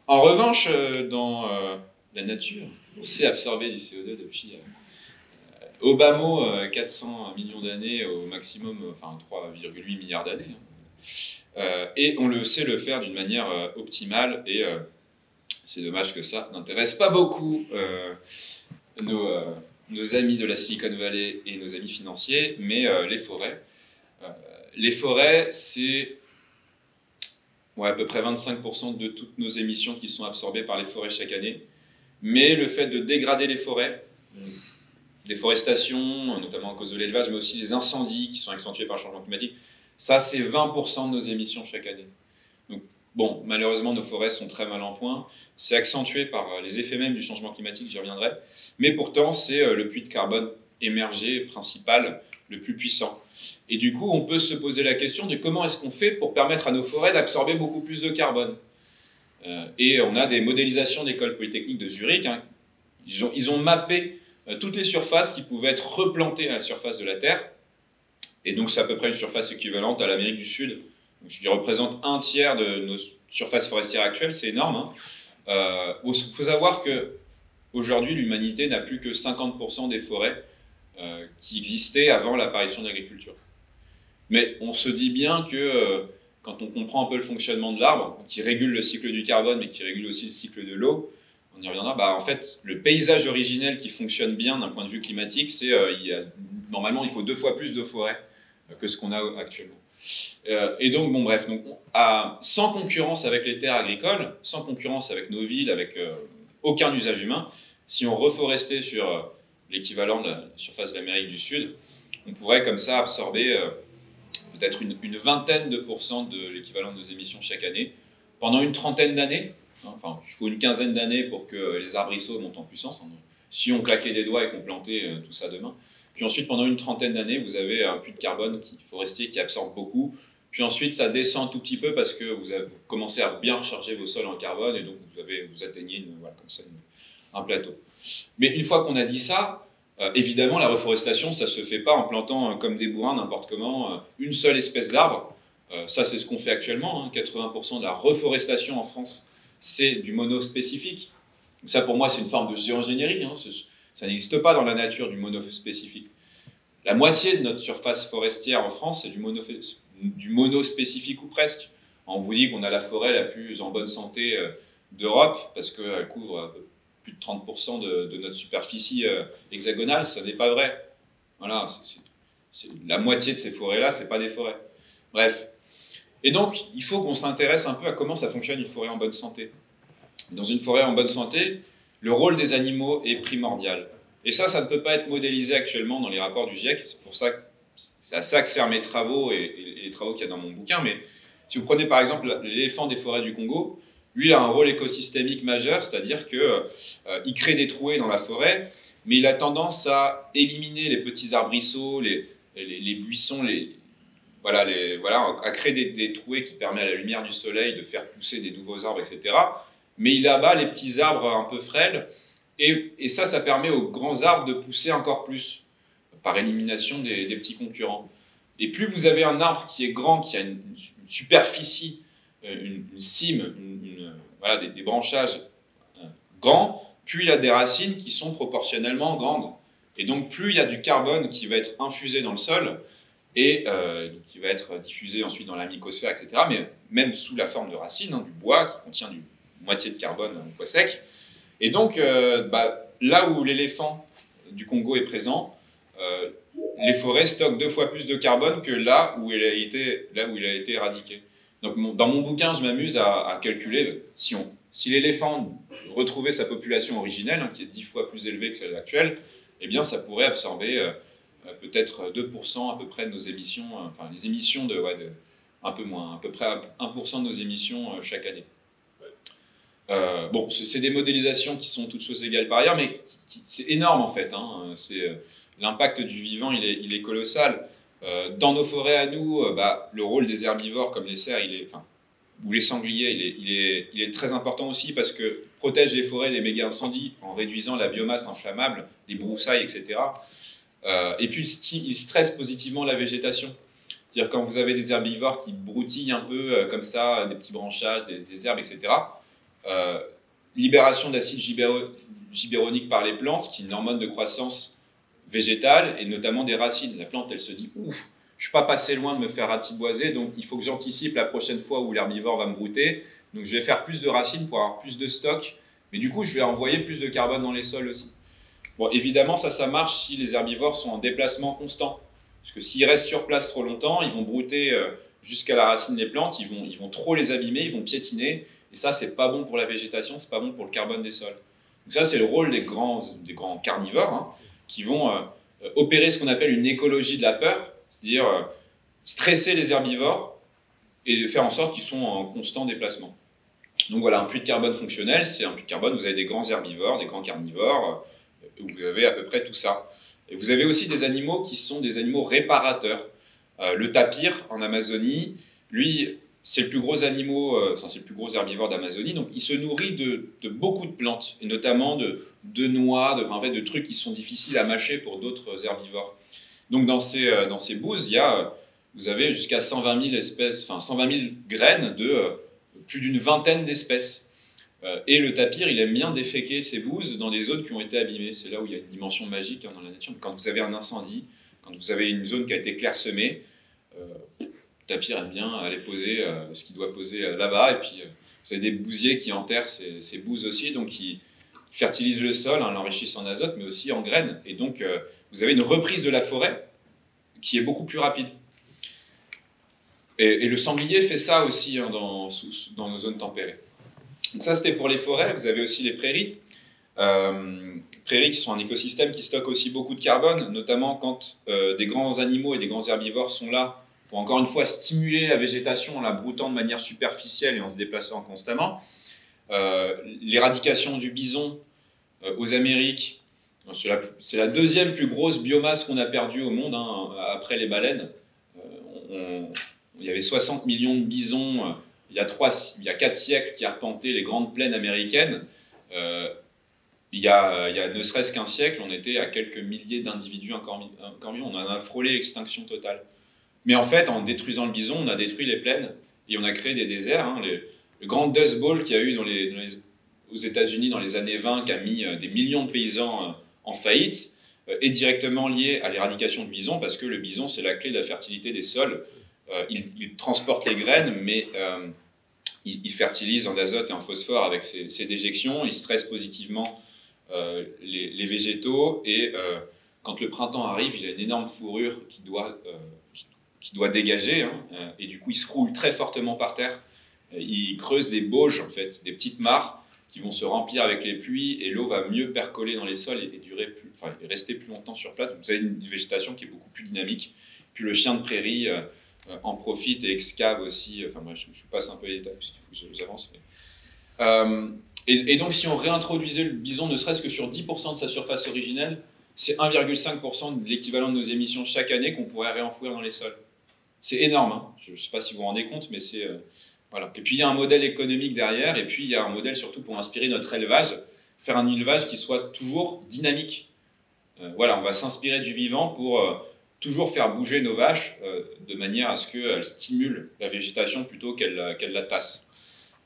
En revanche, dans la nature, on sait absorber du CO2 depuis au bas mot 400 millions d'années, au maximum, enfin 3,8 milliards d'années. Et on le sait le faire d'une manière optimale, et c'est dommage que ça n'intéresse pas beaucoup nos amis de la Silicon Valley et nos amis financiers, mais les forêts. Les forêts, c'est à peu près 25% de toutes nos émissions qui sont absorbées par les forêts chaque année. Mais le fait de dégrader les forêts, déforestation, notamment à cause de l'élevage, mais aussi les incendies qui sont accentués par le changement climatique, ça c'est 20% de nos émissions chaque année. Donc bon, malheureusement nos forêts sont très mal en point, c'est accentué par les effets mêmes du changement climatique, j'y reviendrai, mais pourtant c'est le puits de carbone émergé principal, le plus puissant. Et du coup, on peut se poser la question de comment est-ce qu'on fait pour permettre à nos forêts d'absorber beaucoup plus de carbone. Et on a des modélisations d'école polytechnique de Zurich. Ils ont mappé toutes les surfaces qui pouvaient être replantées à la surface de la Terre. Et donc, c'est à peu près une surface équivalente à l'Amérique du Sud. Donc, ce qui représente 1/3 de nos surfaces forestières actuelles. C'est énorme. Il faut savoir qu'aujourd'hui, l'humanité n'a plus que 50% des forêts qui existaient avant l'apparition de l'agriculture. Mais on se dit bien que quand on comprend un peu le fonctionnement de l'arbre, qui régule le cycle du carbone, mais qui régule aussi le cycle de l'eau, on y reviendra, en fait, le paysage originel qui fonctionne bien d'un point de vue climatique, c'est normalement, il faut 2 fois plus de forêts que ce qu'on a actuellement. Et donc, bon, bref, sans concurrence avec les terres agricoles, sans concurrence avec nos villes, avec aucun usage humain, si on reforestait sur l'équivalent de la surface de l'Amérique du Sud, on pourrait comme ça absorber peut-être une vingtaine de pourcents de l'équivalent de nos émissions chaque année, pendant une trentaine d'années. Enfin, il faut une quinzaine d'années pour que les arbrisseaux montent en puissance. Si on claquait des doigts et qu'on plantait tout ça demain. Puis ensuite, pendant une trentaine d'années, vous avez un puits de carbone forestier qui absorbe beaucoup. Puis ensuite, ça descend un tout petit peu parce que vous commencez à bien recharger vos sols en carbone et donc vous atteignez comme ça, un plateau. Mais une fois qu'on a dit ça, évidemment, la reforestation, ça ne se fait pas en plantant comme des bourrins, n'importe comment, une seule espèce d'arbre. Ça, c'est ce qu'on fait actuellement. 80% de la reforestation en France, c'est du monospécifique. Ça, pour moi, c'est une forme de géoingénierie. Ça n'existe pas dans la nature, du monospécifique. La moitié de notre surface forestière en France, c'est du monospécifique ou presque. On vous dit qu'on a la forêt la plus en bonne santé d'Europe, parce qu'elle couvre plus de 30% de notre superficie hexagonale. Ça n'est pas vrai. Voilà, la moitié de ces forêts-là, ce n'est pas des forêts. Bref. Et donc, il faut qu'on s'intéresse un peu à comment ça fonctionne une forêt en bonne santé. Dans une forêt en bonne santé, le rôle des animaux est primordial. Et ça ne peut pas être modélisé actuellement dans les rapports du GIEC. C'est pour ça que c'est à ça que servent mes travaux et les travaux qu'il y a dans mon bouquin. Mais si vous prenez par exemple l'éléphant des forêts du Congo, lui a un rôle écosystémique majeur, c'est-à-dire qu'il crée des trouées dans la forêt, mais il a tendance à éliminer les petits arbrisseaux, les buissons, à créer des trouées qui permettent à la lumière du soleil de faire pousser des nouveaux arbres, etc. Mais il abat les petits arbres un peu frêles, et ça permet aux grands arbres de pousser encore plus, par élimination des petits concurrents. Et plus vous avez un arbre qui est grand, qui a une superficie, une cime, des branchages grands, plus il a des racines qui sont proportionnellement grandes. Et donc plus il y a du carbone qui va être infusé dans le sol, et qui va être diffusé ensuite dans la mycosphère, etc., mais même sous la forme de racines, du bois qui contient une moitié de carbone en poids sec. Et donc, là où l'éléphant du Congo est présent, les forêts stockent 2 fois plus de carbone que là où il a été éradiqué. Donc, dans mon bouquin, je m'amuse à calculer si l'éléphant retrouvait sa population originelle, qui est 10 fois plus élevée que celle actuelle, eh bien, ça pourrait absorber peut-être 2% à peu près de nos émissions, les émissions un peu moins, à peu près 1% de nos émissions chaque année. C'est des modélisations qui sont toutes choses égales par ailleurs, mais c'est énorme en fait. L'impact du vivant, il est colossal. Dans nos forêts à nous, le rôle des herbivores comme les cerfs ou les sangliers, il est très important aussi parce que protège les forêts des méga-incendies en réduisant la biomasse inflammable, les broussailles, etc. Et puis il stresse positivement la végétation. C'est-à-dire quand vous avez des herbivores qui broutillent un peu comme ça, des petits branchages, des herbes, etc., libération d'acide gibéronique par les plantes, qui est une hormone de croissance végétale, et notamment des racines. La plante, elle se dit « Ouf, je ne suis pas passé loin de me faire ratiboiser, donc il faut que j'anticipe la prochaine fois où l'herbivore va me brouter, donc je vais faire plus de racines pour avoir plus de stock, mais du coup, je vais envoyer plus de carbone dans les sols aussi. » Bon, évidemment, ça marche si les herbivores sont en déplacement constant, parce que s'ils restent sur place trop longtemps, ils vont brouter jusqu'à la racine des plantes, ils vont trop les abîmer, ils vont piétiner, et ça, c'est pas bon pour la végétation, c'est pas bon pour le carbone des sols. Donc ça, c'est le rôle des grands carnivores, qui vont opérer ce qu'on appelle une écologie de la peur, c'est-à-dire stresser les herbivores et faire en sorte qu'ils sont en constant déplacement. Donc voilà, un puits de carbone fonctionnel, c'est un puits de carbone, vous avez des grands herbivores, des grands carnivores, vous avez à peu près tout ça. Et vous avez aussi des animaux qui sont des animaux réparateurs. Le tapir en Amazonie, lui, c'est le plus gros c'est le plus gros herbivore d'Amazonie, donc il se nourrit de beaucoup de plantes, et notamment de noix, de trucs qui sont difficiles à mâcher pour d'autres herbivores. Donc dans ces bouses, vous avez jusqu'à 120 000 espèces, 120 000 graines de plus d'une vingtaine d'espèces. Et le tapir, il aime bien déféquer ses bouses dans des zones qui ont été abîmées. C'est là où il y a une dimension magique dans la nature. Quand vous avez un incendie, quand vous avez une zone qui a été clairsemée, le tapir aime bien aller poser ce qu'il doit poser là-bas. Et puis, vous avez des bousiers qui enterrent ces bouses aussi, donc qui fertilisent le sol, l'enrichissent en azote, mais aussi en graines. Et donc, vous avez une reprise de la forêt qui est beaucoup plus rapide. Et le sanglier fait ça aussi dans nos zones tempérées. Donc ça, c'était pour les forêts. Vous avez aussi les prairies. Prairies qui sont un écosystème qui stocke aussi beaucoup de carbone, notamment quand des grands animaux et des grands herbivores sont là pour encore une fois stimuler la végétation en la broutant de manière superficielle et en se déplaçant constamment. L'éradication du bison aux Amériques, c'est la deuxième plus grosse biomasse qu'on a perdue au monde, hein, après les baleines. Il y avait 60 millions de bisons il y a 4 siècles qui arpentaient les grandes plaines américaines. Il y a ne serait-ce qu'un siècle, on était à quelques milliers d'individus encore vivants. On en a frôlé l'extinction totale. Mais en fait, en détruisant le bison, on a détruit les plaines et on a créé des déserts. Hein. Le grand Dust Bowl qu'il y a eu aux États-Unis dans les années 20, qui a mis des millions de paysans en faillite, est directement lié à l'éradication du bison, parce que le bison, c'est la clé de la fertilité des sols. Il transporte les graines, mais il fertilise en azote et en phosphore avec ses déjections. Il stresse positivement les végétaux, et quand le printemps arrive, il a une énorme fourrure qui doit dégager, hein, et du coup, il se roule très fortement par terre. Il creuse des bauges, en fait, des petites mares qui vont se remplir avec les pluies, et l'eau va mieux percoler dans les sols et rester plus longtemps sur place. Vous avez une végétation qui est beaucoup plus dynamique. Puis le chien de prairie en profite et excave aussi. Enfin, moi, je passe un peu les détails puisqu'il faut que j'avance. Et donc, si on réintroduisait le bison, ne serait-ce que sur 10% de sa surface originelle, c'est 1,5% de l'équivalent de nos émissions chaque année qu'on pourrait réenfouir dans les sols. C'est énorme, hein. Je ne sais pas si vous vous rendez compte, mais c'est... Voilà. Et puis il y a un modèle économique derrière, et puis il y a un modèle surtout pour inspirer notre élevage, faire un élevage qui soit toujours dynamique. Voilà, on va s'inspirer du vivant pour toujours faire bouger nos vaches de manière à ce qu'elles stimulent la végétation plutôt qu'elles la tassent.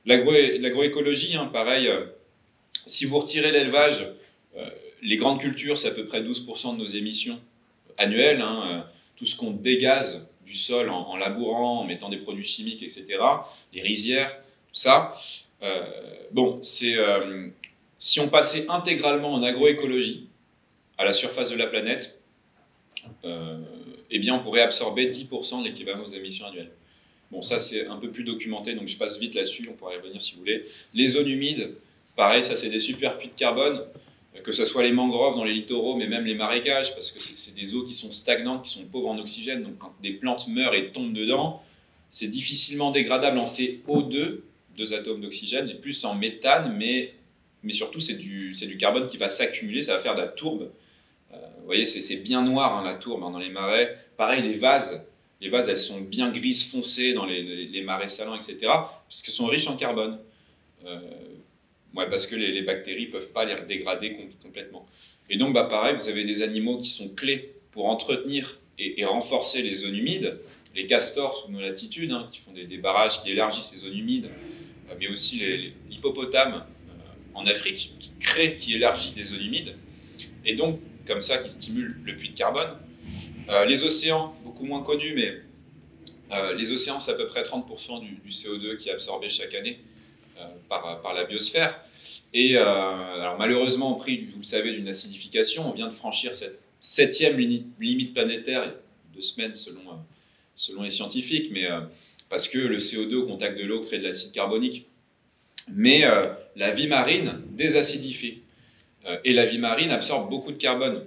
L'agroécologie, hein, pareil, si vous retirez l'élevage, les grandes cultures, c'est à peu près 12% de nos émissions annuelles, hein, tout ce qu'on dégaze du sol en labourant, en mettant des produits chimiques, etc., les rizières, tout ça. Si on passait intégralement en agroécologie à la surface de la planète, eh bien on pourrait absorber 10% de l'équivalent aux émissions annuelles. Bon, ça c'est un peu plus documenté, donc je passe vite là-dessus, on pourra y revenir si vous voulez. Les zones humides, pareil, ça c'est des super puits de carbone, que ce soit les mangroves dans les littoraux, mais même les marécages, parce que c'est des eaux qui sont stagnantes, qui sont pauvres en oxygène, donc quand des plantes meurent et tombent dedans, c'est difficilement dégradable en CO2, 2 atomes d'oxygène, et plus en méthane, mais surtout c'est du carbone qui va s'accumuler, ça va faire de la tourbe. Vous voyez, c'est bien noir, hein, la tourbe, hein, dans les marais. Pareil, les vases, elles sont bien grises foncées dans les marais salants, etc., parce qu'elles sont riches en carbone. Ouais, parce que les bactéries ne peuvent pas les dégrader complètement. Et donc, pareil, vous avez des animaux qui sont clés pour entretenir et renforcer les zones humides. Les castors sous nos latitudes, hein, qui font des barrages qui élargissent les zones humides, mais aussi l'hippopotame en Afrique, qui élargit des zones humides, et donc, comme ça, qui stimule le puits de carbone. Les océans, beaucoup moins connus, mais les océans, c'est à peu près 30% du CO2 qui est absorbé chaque année par la biosphère. Et alors malheureusement, au prix, vous le savez, d'une acidification, on vient de franchir cette 7e limite planétaire, il y a 2 semaines selon les scientifiques, mais parce que le CO2 au contact de l'eau crée de l'acide carbonique. Mais la vie marine désacidifie. Et la vie marine absorbe beaucoup de carbone.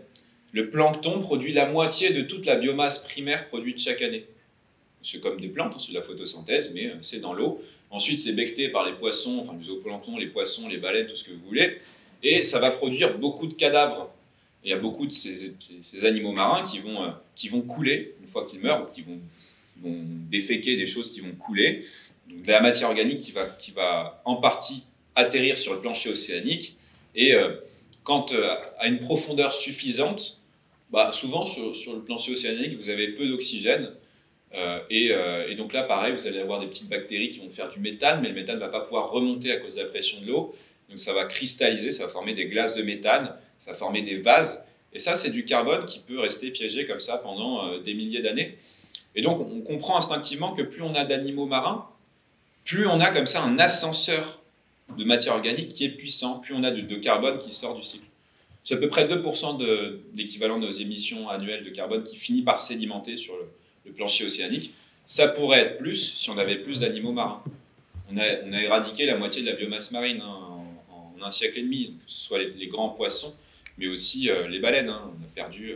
Le plancton produit la moitié de toute la biomasse primaire produite chaque année. C'est comme des plantes, c'est de la photosynthèse, mais c'est dans l'eau. Ensuite, c'est becté par les poissons, enfin les zooplanctons, les poissons, les baleines, tout ce que vous voulez. Et ça va produire beaucoup de cadavres. Il y a beaucoup de ces animaux marins qui vont couler une fois qu'ils meurent, qui vont déféquer des choses qui vont couler. Donc de la matière organique qui va en partie atterrir sur le plancher océanique. Et quand à une profondeur suffisante, souvent sur le plancher océanique, vous avez peu d'oxygène. Et donc là, pareil, vous allez avoir des petites bactéries qui vont faire du méthane, mais le méthane ne va pas pouvoir remonter à cause de la pression de l'eau. Donc ça va cristalliser, ça va former des glaces de méthane, ça va former des vases. Et ça, c'est du carbone qui peut rester piégé comme ça pendant des milliers d'années. Et donc, on comprend instinctivement que plus on a d'animaux marins, plus on a comme ça un ascenseur de matière organique qui est puissant, plus on a de carbone qui sort du cycle. C'est à peu près 2% de l'équivalent de nos émissions annuelles de carbone qui finit par sédimenter sur le plancher océanique. Ça pourrait être plus si on avait plus d'animaux marins. On a éradiqué la moitié de la biomasse marine en 1 siècle et demi, que ce soit les grands poissons, mais aussi les baleines. On a perdu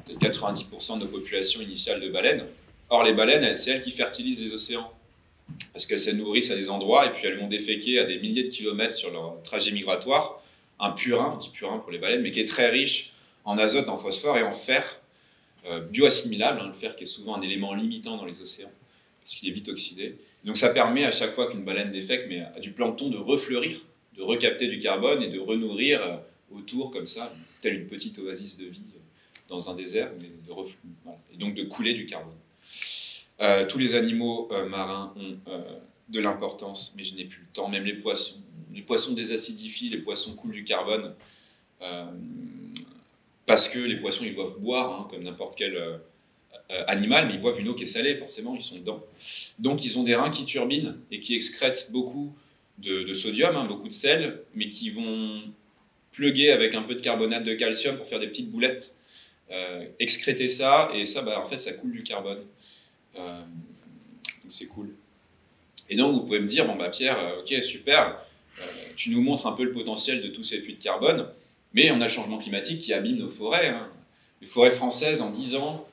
peut-être 90% de nos populations initiales de baleines. Or, les baleines, c'est elles qui fertilisent les océans. Parce qu'elles se nourrissent à des endroits et puis elles vont déféquer à des milliers de kilomètres sur leur trajet migratoire. Un purin, on dit purin pour les baleines, mais qui est très riche en azote, en phosphore et en fer, bioassimilable, le fer qui est souvent un élément limitant dans les océans, parce qu'il est vite oxydé. Donc ça permet à chaque fois qu'une baleine défèque, mais à du plancton de refleurir, de recapter du carbone et de renourrir autour comme ça, telle une petite oasis de vie dans un désert, mais voilà. Et donc de couler du carbone. Tous les animaux marins ont de l'importance, mais je n'ai plus le temps, même les poissons. Les poissons désacidifient, les poissons coulent du carbone, parce que les poissons, ils doivent boire, comme n'importe quel animal, mais ils boivent une eau qui est salée, forcément, ils sont dedans. Donc ils ont des reins qui turbinent et qui excrètent beaucoup de sodium, beaucoup de sel, mais qui vont pluguer avec un peu de carbonate de calcium pour faire des petites boulettes, excréter ça, et ça, en fait, ça coule du carbone. Donc c'est cool. Et donc vous pouvez me dire, Pierre, ok, super, tu nous montres un peu le potentiel de tous ces puits de carbone, mais on a le changement climatique qui abîme nos forêts. Les forêts françaises, en 10 ans,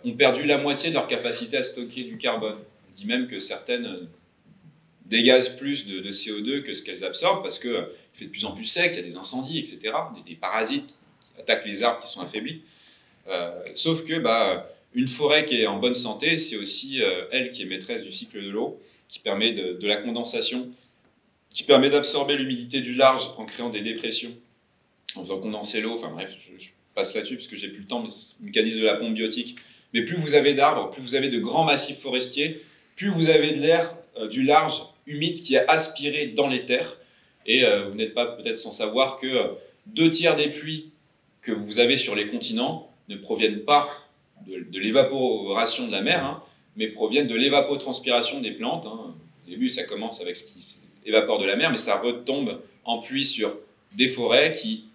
ont perdu la moitié de leur capacité à stocker du carbone. On dit même que certaines dégazent plus de CO2 que ce qu'elles absorbent, parce qu'il fait de plus en plus sec, il y a des incendies, etc., des parasites qui attaquent les arbres qui sont affaiblis. Sauf que une forêt qui est en bonne santé, c'est aussi elle qui est maîtresse du cycle de l'eau, qui permet de la condensation, qui permet d'absorber l'humidité du large en créant des dépressions, en faisant condenser l'eau. Enfin bref, je passe là-dessus parce que j'ai plus le temps, mais c'est le mécanisme de la pompe biotique. Mais plus vous avez d'arbres, plus vous avez de grands massifs forestiers, plus vous avez de l'air du large humide qui est aspiré dans les terres. Et vous n'êtes pas peut-être sans savoir que 2 tiers des pluies que vous avez sur les continents ne proviennent pas de l'évaporation de la mer, mais proviennent de l'évapotranspiration des plantes. Au début, ça commence avec ce qui évapore de la mer, mais ça retombe en pluie sur des forêts qui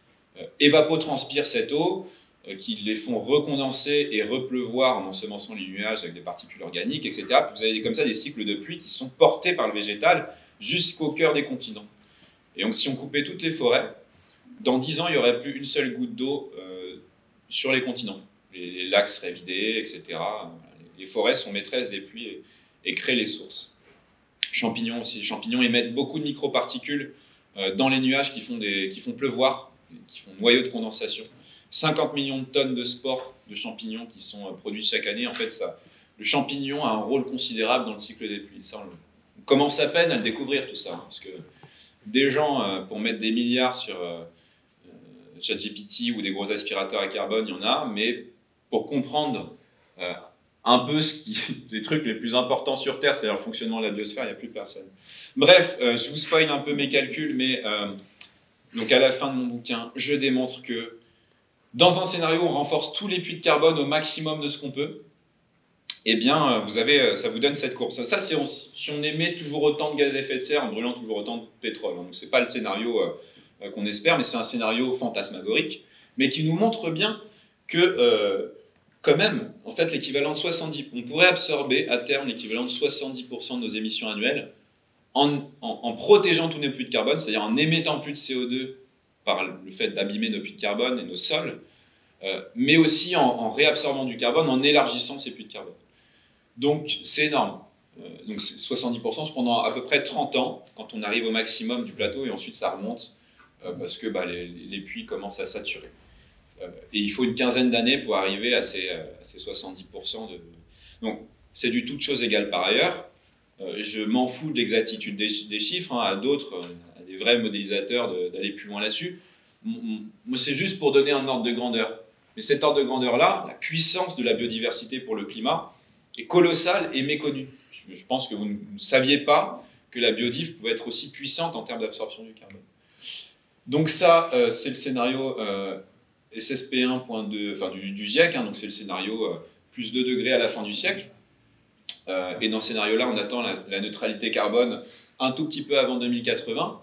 évapotranspirent cette eau, qui les font recondenser et repleuvoir en ensemençant les nuages avec des particules organiques, etc. Puis vous avez comme ça des cycles de pluie qui sont portés par le végétal jusqu'au cœur des continents. Et donc si on coupait toutes les forêts, dans 10 ans, il n'y aurait plus une seule goutte d'eau sur les continents. Les lacs seraient vidés, etc. Les forêts sont maîtresses des pluies et créent les sources. Champignons aussi. Les champignons émettent beaucoup de microparticules dans les nuages qui font pleuvoir, qui font noyau de condensation. 50 millions de tonnes de spores de champignons qui sont produites chaque année. En fait, le champignon a un rôle considérable dans le cycle des pluies. Ça, on commence à peine à le découvrir, tout ça. Parce que des gens, pour mettre des milliards sur ChatGPT ou des gros aspirateurs à carbone, il y en a, mais pour comprendre un peu les trucs les plus importants sur Terre, c'est-à-dire le fonctionnement de la biosphère, il n'y a plus personne. Bref, je vous spoil un peu mes calculs, mais donc à la fin de mon bouquin, je démontre que dans un scénario où on renforce tous les puits de carbone au maximum de ce qu'on peut, eh bien, ça vous donne cette courbe. Ça, c'est si on émet toujours autant de gaz à effet de serre en brûlant toujours autant de pétrole. Donc, ce n'est pas le scénario qu'on espère, mais c'est un scénario fantasmagorique, mais qui nous montre bien que, quand même, en fait, on pourrait absorber à terme l'équivalent de 70% de nos émissions annuelles en protégeant tous nos puits de carbone, c'est-à-dire en émettant plus de CO2 par le fait d'abîmer nos puits de carbone et nos sols, mais aussi en réabsorbant du carbone, en élargissant ces puits de carbone. Donc c'est énorme. Donc 70% pendant à peu près 30 ans, quand on arrive au maximum du plateau, et ensuite ça remonte, parce que les puits commencent à saturer. Et il faut une quinzaine d'années pour arriver à ces 70% de... Donc c'est du toute chose égale par ailleurs. Je m'en fous de l'exactitude des chiffres, à d'autres, à des vrais modélisateurs d'aller plus loin là-dessus. Moi, c'est juste pour donner un ordre de grandeur. Mais cet ordre de grandeur-là, la puissance de la biodiversité pour le climat, est colossale et méconnue. Je pense que vous ne saviez pas que la biodive pouvait être aussi puissante en termes d'absorption du carbone. Donc ça, c'est le scénario SSP1.2, enfin du GIEC, donc c'est le scénario plus 2 degrés à la fin du siècle. Et dans ce scénario-là, on attend la neutralité carbone un tout petit peu avant 2080.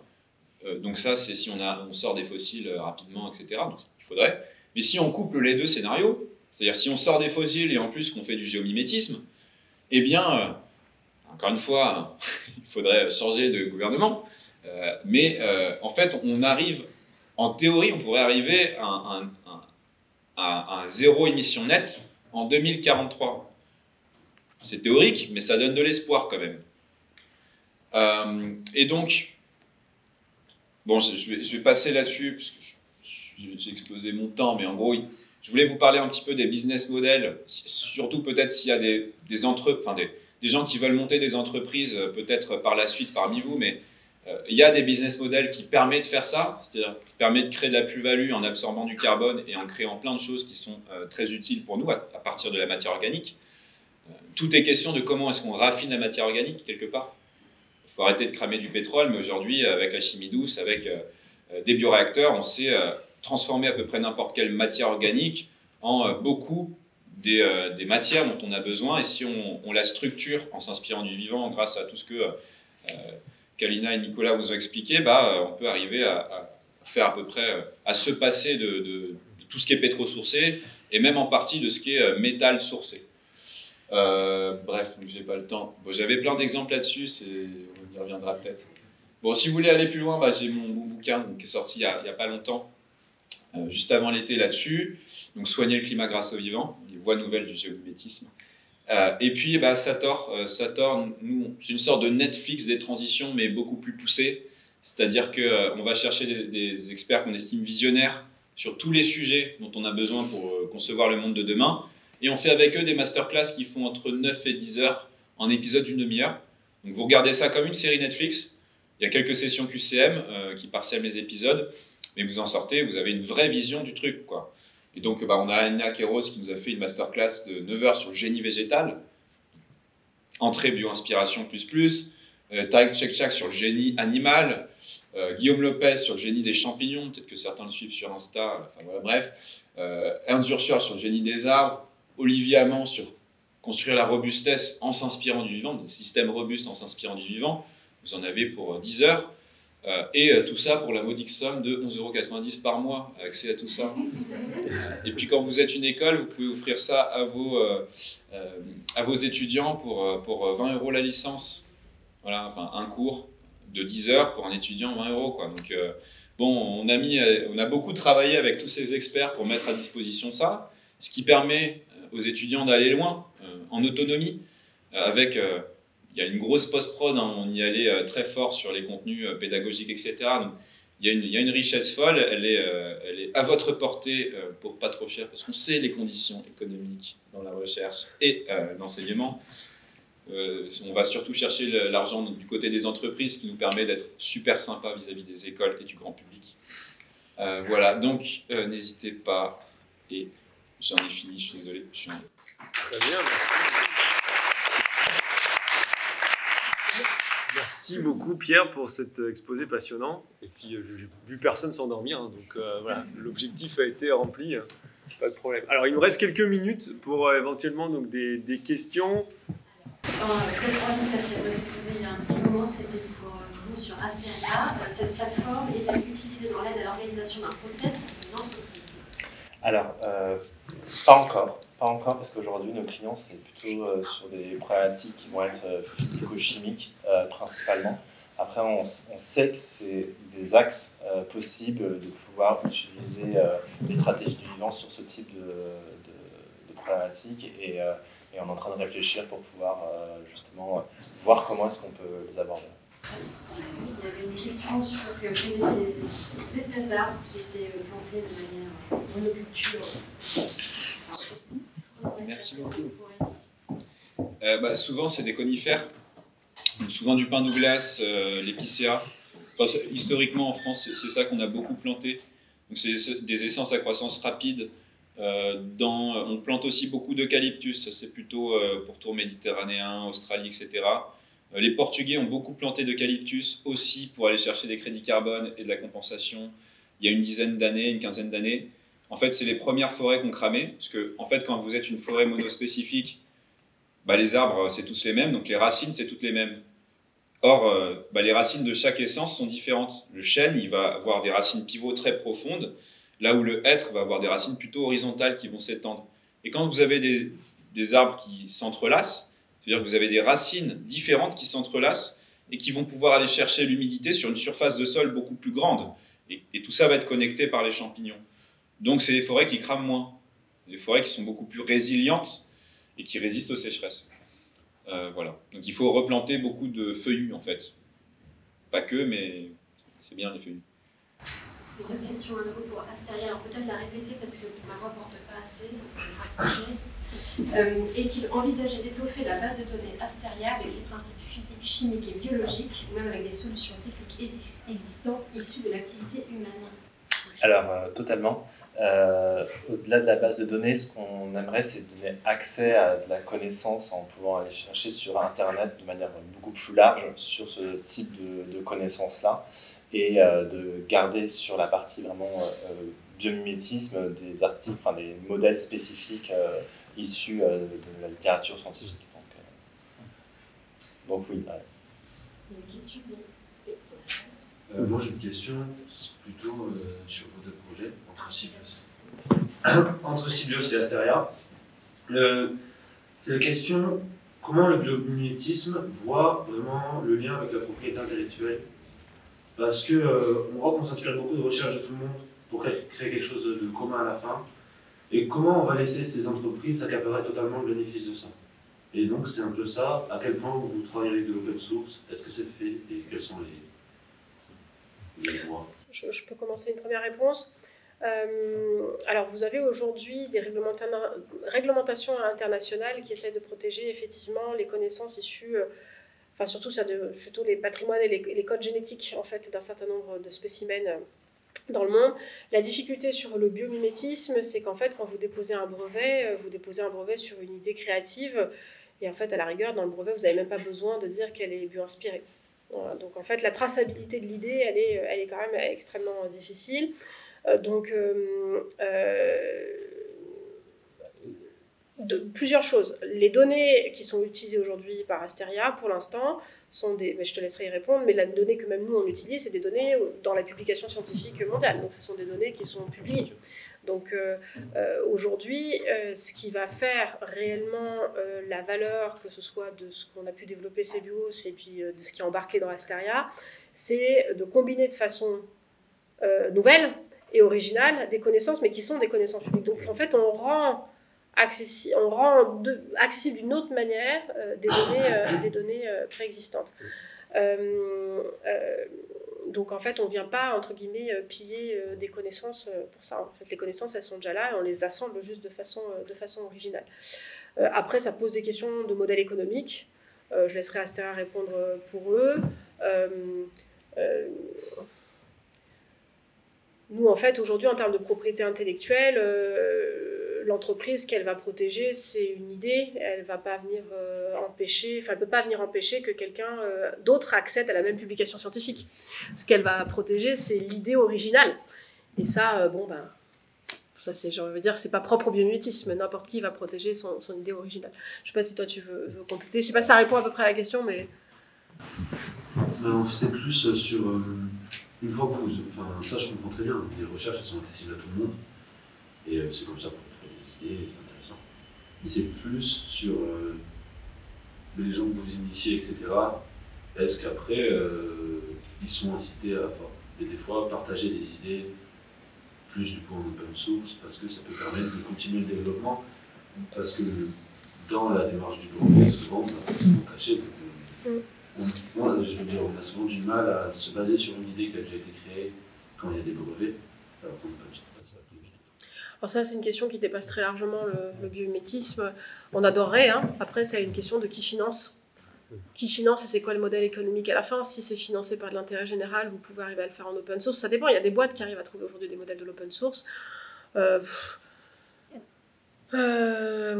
Donc ça, c'est si on sort des fossiles rapidement, etc. Donc il faudrait. Mais si on couple les deux scénarios, c'est-à-dire si on sort des fossiles et en plus qu'on fait du géomimétisme, eh bien, encore une fois, il faudrait changer de gouvernement. Mais en fait, on arrive, en théorie, on pourrait arriver à un zéro émission nette en 2043. C'est théorique, mais ça donne de l'espoir quand même. Et donc, bon, je vais passer là-dessus, parce que j'ai explosé mon temps, mais en gros, je voulais vous parler un petit peu des business models, surtout peut-être s'il y a des gens qui veulent monter des entreprises, peut-être par la suite parmi vous, mais il y a des business models qui permettent de faire ça, c'est-à-dire qui permettent de créer de la plus-value en absorbant du carbone et en créant plein de choses qui sont très utiles pour nous à partir de la matière organique. Tout est question de comment est-ce qu'on raffine la matière organique, quelque part. Il faut arrêter de cramer du pétrole, mais aujourd'hui, avec la chimie douce, avec des bioréacteurs, on sait transformer à peu près n'importe quelle matière organique en beaucoup des matières dont on a besoin. Et si on la structure en s'inspirant du vivant, grâce à tout ce que Kalina et Nicolas vous ont expliqué, on peut arriver à faire à peu près, à se passer de tout ce qui est pétro-sourcé, et même en partie de ce qui est métal sourcé. Bref, j'ai pas le temps. Bon, j'avais plein d'exemples là-dessus, on y reviendra peut-être. Bon, si vous voulez aller plus loin, j'ai mon bouquin qui est sorti il y a pas longtemps, juste avant l'été là-dessus. Donc, soigner le climat grâce au vivant, les voies nouvelles du géomimétisme. Et puis, Sator, nous, c'est une sorte de Netflix des transitions, mais beaucoup plus poussé. C'est-à-dire qu'on va chercher des experts qu'on estime visionnaires sur tous les sujets dont on a besoin pour concevoir le monde de demain. Et on fait avec eux des masterclass qui font entre 9 et 10 heures en épisode d'une demi-heure. Donc vous regardez ça comme une série Netflix. Il y a quelques sessions QCM qui parsèment les épisodes, mais vous en sortez, vous avez une vraie vision du truc, quoi. Et donc on a Anna Kéros qui nous a fait une masterclass de 9 heures sur le génie végétal, entrée bio-inspiration ++, Tarek Chekchak sur le génie animal, Guillaume Lopez sur le génie des champignons, peut-être que certains le suivent sur Insta, enfin voilà, bref, Ernst Zurcher sur le génie des arbres, Olivier Amand sur construire la robustesse en s'inspirant du vivant, des systèmes robustes en s'inspirant du vivant, vous en avez pour 10 heures, et tout ça pour la modique somme de 11,90 € par mois, accès à tout ça. Et puis quand vous êtes une école, vous pouvez offrir ça à vos étudiants pour 20 € la licence. Voilà, enfin un cours de 10 heures pour un étudiant, 20 €, quoi. Donc bon, on a beaucoup travaillé avec tous ces experts pour mettre à disposition ça, ce qui permet aux étudiants d'aller loin, en autonomie, avec... il y a une grosse post-prod, on y allait très fort sur les contenus pédagogiques, etc. Donc, il y a une richesse folle, elle est à votre portée pour pas trop cher, parce qu'on sait les conditions économiques dans la recherche et l'enseignement. On va surtout chercher l'argent du côté des entreprises, ce qui nous permet d'être super sympa vis-à-vis des écoles et du grand public. Voilà, donc n'hésitez pas, et j'en ai fini, je suis désolé. Très bien, merci beaucoup Pierre pour cet exposé passionnant. Et puis j'ai vu personne s'endormir, donc voilà, l'objectif a été rempli, pas de problème. Alors il nous reste quelques minutes pour éventuellement donc, des questions. Peut-être en ligne, parce qu'elle doit vous poser il y a un petit moment, c'était pour vous sur Asteria. Cette plateforme est-elle utilisée dans l'aide à l'organisation d'un process ou d'une entreprise? Alors, pas encore, parce qu'aujourd'hui nos clients c'est plutôt sur des problématiques qui vont être physico-chimiques principalement. Après on sait que c'est des axes possibles de pouvoir utiliser les stratégies du vivant sur ce type de problématiques et on est en train de réfléchir pour pouvoir justement voir comment est-ce qu'on peut les aborder. Merci. Il y avait une question sur quelles étaient les espèces d'arbres qui étaient plantées de manière monoculture. Merci beaucoup. Souvent, c'est des conifères, donc souvent du pin Douglas, l'épicéa. Enfin, historiquement, en France, c'est ça qu'on a beaucoup planté. Donc, c'est des essences à croissance rapide. On plante aussi beaucoup d'eucalyptus, ça c'est plutôt pourtour méditerranéen, Australie, etc. Les Portugais ont beaucoup planté d'eucalyptus aussi pour aller chercher des crédits carbone et de la compensation il y a une dizaine d'années, une quinzaine d'années. En fait, c'est les premières forêts qu'on cramait, parce que en fait, quand vous êtes une forêt monospécifique, les arbres, c'est tous les mêmes, donc les racines, c'est toutes les mêmes. Or, les racines de chaque essence sont différentes. Le chêne, il va avoir des racines pivots très profondes, là où le hêtre va avoir des racines plutôt horizontales qui vont s'étendre. Et quand vous avez des arbres qui s'entrelacent, c'est-à-dire que vous avez des racines différentes qui s'entrelacent et qui vont pouvoir aller chercher l'humidité sur une surface de sol beaucoup plus grande. Et tout ça va être connecté par les champignons. Donc, c'est des forêts qui crament moins. Des forêts qui sont beaucoup plus résilientes et qui résistent aux sécheresses. Voilà. Donc il faut replanter beaucoup de feuillus en fait. Pas que, mais c'est bien les feuillus. Et cette question à nouveau pour Asteria, alors peut-être la répéter parce que ma voix ne porte pas assez, donc je vais raccrocher. Est-il envisagé d'étoffer la base de données Asteria avec les principes physiques, chimiques et biologiques, ou même avec des solutions techniques existantes issues de l'activité humaine? Alors, totalement. Au-delà de la base de données, ce qu'on aimerait, c'est donner accès à de la connaissance en pouvant aller chercher sur Internet de manière beaucoup plus large sur ce type de connaissances-là, et de garder sur la partie vraiment biomimétisme des articles, enfin des modèles spécifiques issus de la littérature scientifique. Donc oui. Ouais. Une question. Moi j'ai une question, c'est plutôt sur vos deux projets, entre Cibios. Entre Cibios et Asteria. C'est la question, comment le biomimétisme voit vraiment le lien avec la propriété intellectuelle? Parce que on voit qu'on s'inspire beaucoup de recherches de tout le monde pour créer quelque chose de commun à la fin. Et comment on va laisser ces entreprises s'accaparer totalement le bénéfice de ça? Et donc c'est un peu ça, à quel point vous travaillez avec de l'open source, est-ce que c'est fait et quels sont les voies? Je peux commencer une première réponse. Alors, vous avez aujourd'hui des réglementations internationales qui essaient de protéger effectivement les connaissances issues, enfin surtout plutôt les patrimoines et les codes génétiques en fait d'un certain nombre de spécimens dans le monde. La difficulté sur le biomimétisme, c'est qu'en fait, quand vous déposez un brevet sur une idée créative, et en fait, à la rigueur, dans le brevet, vous n'avez même pas besoin de dire qu'elle est bio-inspirée. Voilà. Donc en fait, la traçabilité de l'idée, elle est quand même extrêmement difficile. Plusieurs choses. Les données qui sont utilisées aujourd'hui par Asteria, pour l'instant, sont des... Je te laisserai y répondre, mais les données que même nous, on utilise, c'est des données dans la publication scientifique mondiale. Donc, ce sont des données qui sont publiées. Donc, aujourd'hui, ce qui va faire réellement la valeur, que ce soit de ce qu'on a pu développer Cibios et puis de ce qui est embarqué dans Asteria, c'est de combiner de façon nouvelle et originale des connaissances, mais qui sont des connaissances publiques. Donc, en fait, on rend accessible d'une autre manière des données préexistantes. Donc en fait, on ne vient pas, entre guillemets, piller des connaissances pour ça. En fait, les connaissances, elles sont déjà là et on les assemble juste de façon originale. Après, ça pose des questions de modèle économique. Je laisserai Asteria répondre pour eux. Nous, en fait, aujourd'hui, en termes de propriété intellectuelle, l'entreprise qu'elle va protéger, c'est une idée. Elle va pas venir elle peut pas venir empêcher que quelqu'un d'autre accède à la même publication scientifique. Ce qu'elle va protéger, c'est l'idée originale. Et ça, ça c'est, je veux dire, c'est pas propre au biomimétisme. N'importe qui va protéger son idée originale. Je sais pas si toi tu veux compléter. Je sais pas si ça répond à peu près à la question, mais. C'est plus sur une fois que vous, ça je comprends très bien. Les recherches elles sont accessibles à tout le monde et c'est comme ça qu'on trouve des idées et c'est intéressant. Mais c'est plus sur les gens que vous initiez, etc. Est-ce qu'après ils sont incités à des fois partager des idées plus du coup en open source parce que ça peut permettre de continuer le développement parce que dans la démarche du brevet souvent c'est caché. Moi, je veux dire, on a souvent du mal à se baser sur une idée qui a déjà été créée quand il y a des brevets, alors qu'on ne peut pas ça plus vite. Alors ça, c'est une question qui dépasse très largement le biomimétisme. On adorerait, hein. Après, c'est une question de qui finance. Qui finance et c'est quoi le modèle économique à la fin? Si c'est financé par de l'intérêt général, vous pouvez arriver à le faire en open source. Ça dépend, il y a des boîtes qui arrivent à trouver aujourd'hui des modèles de l'open source.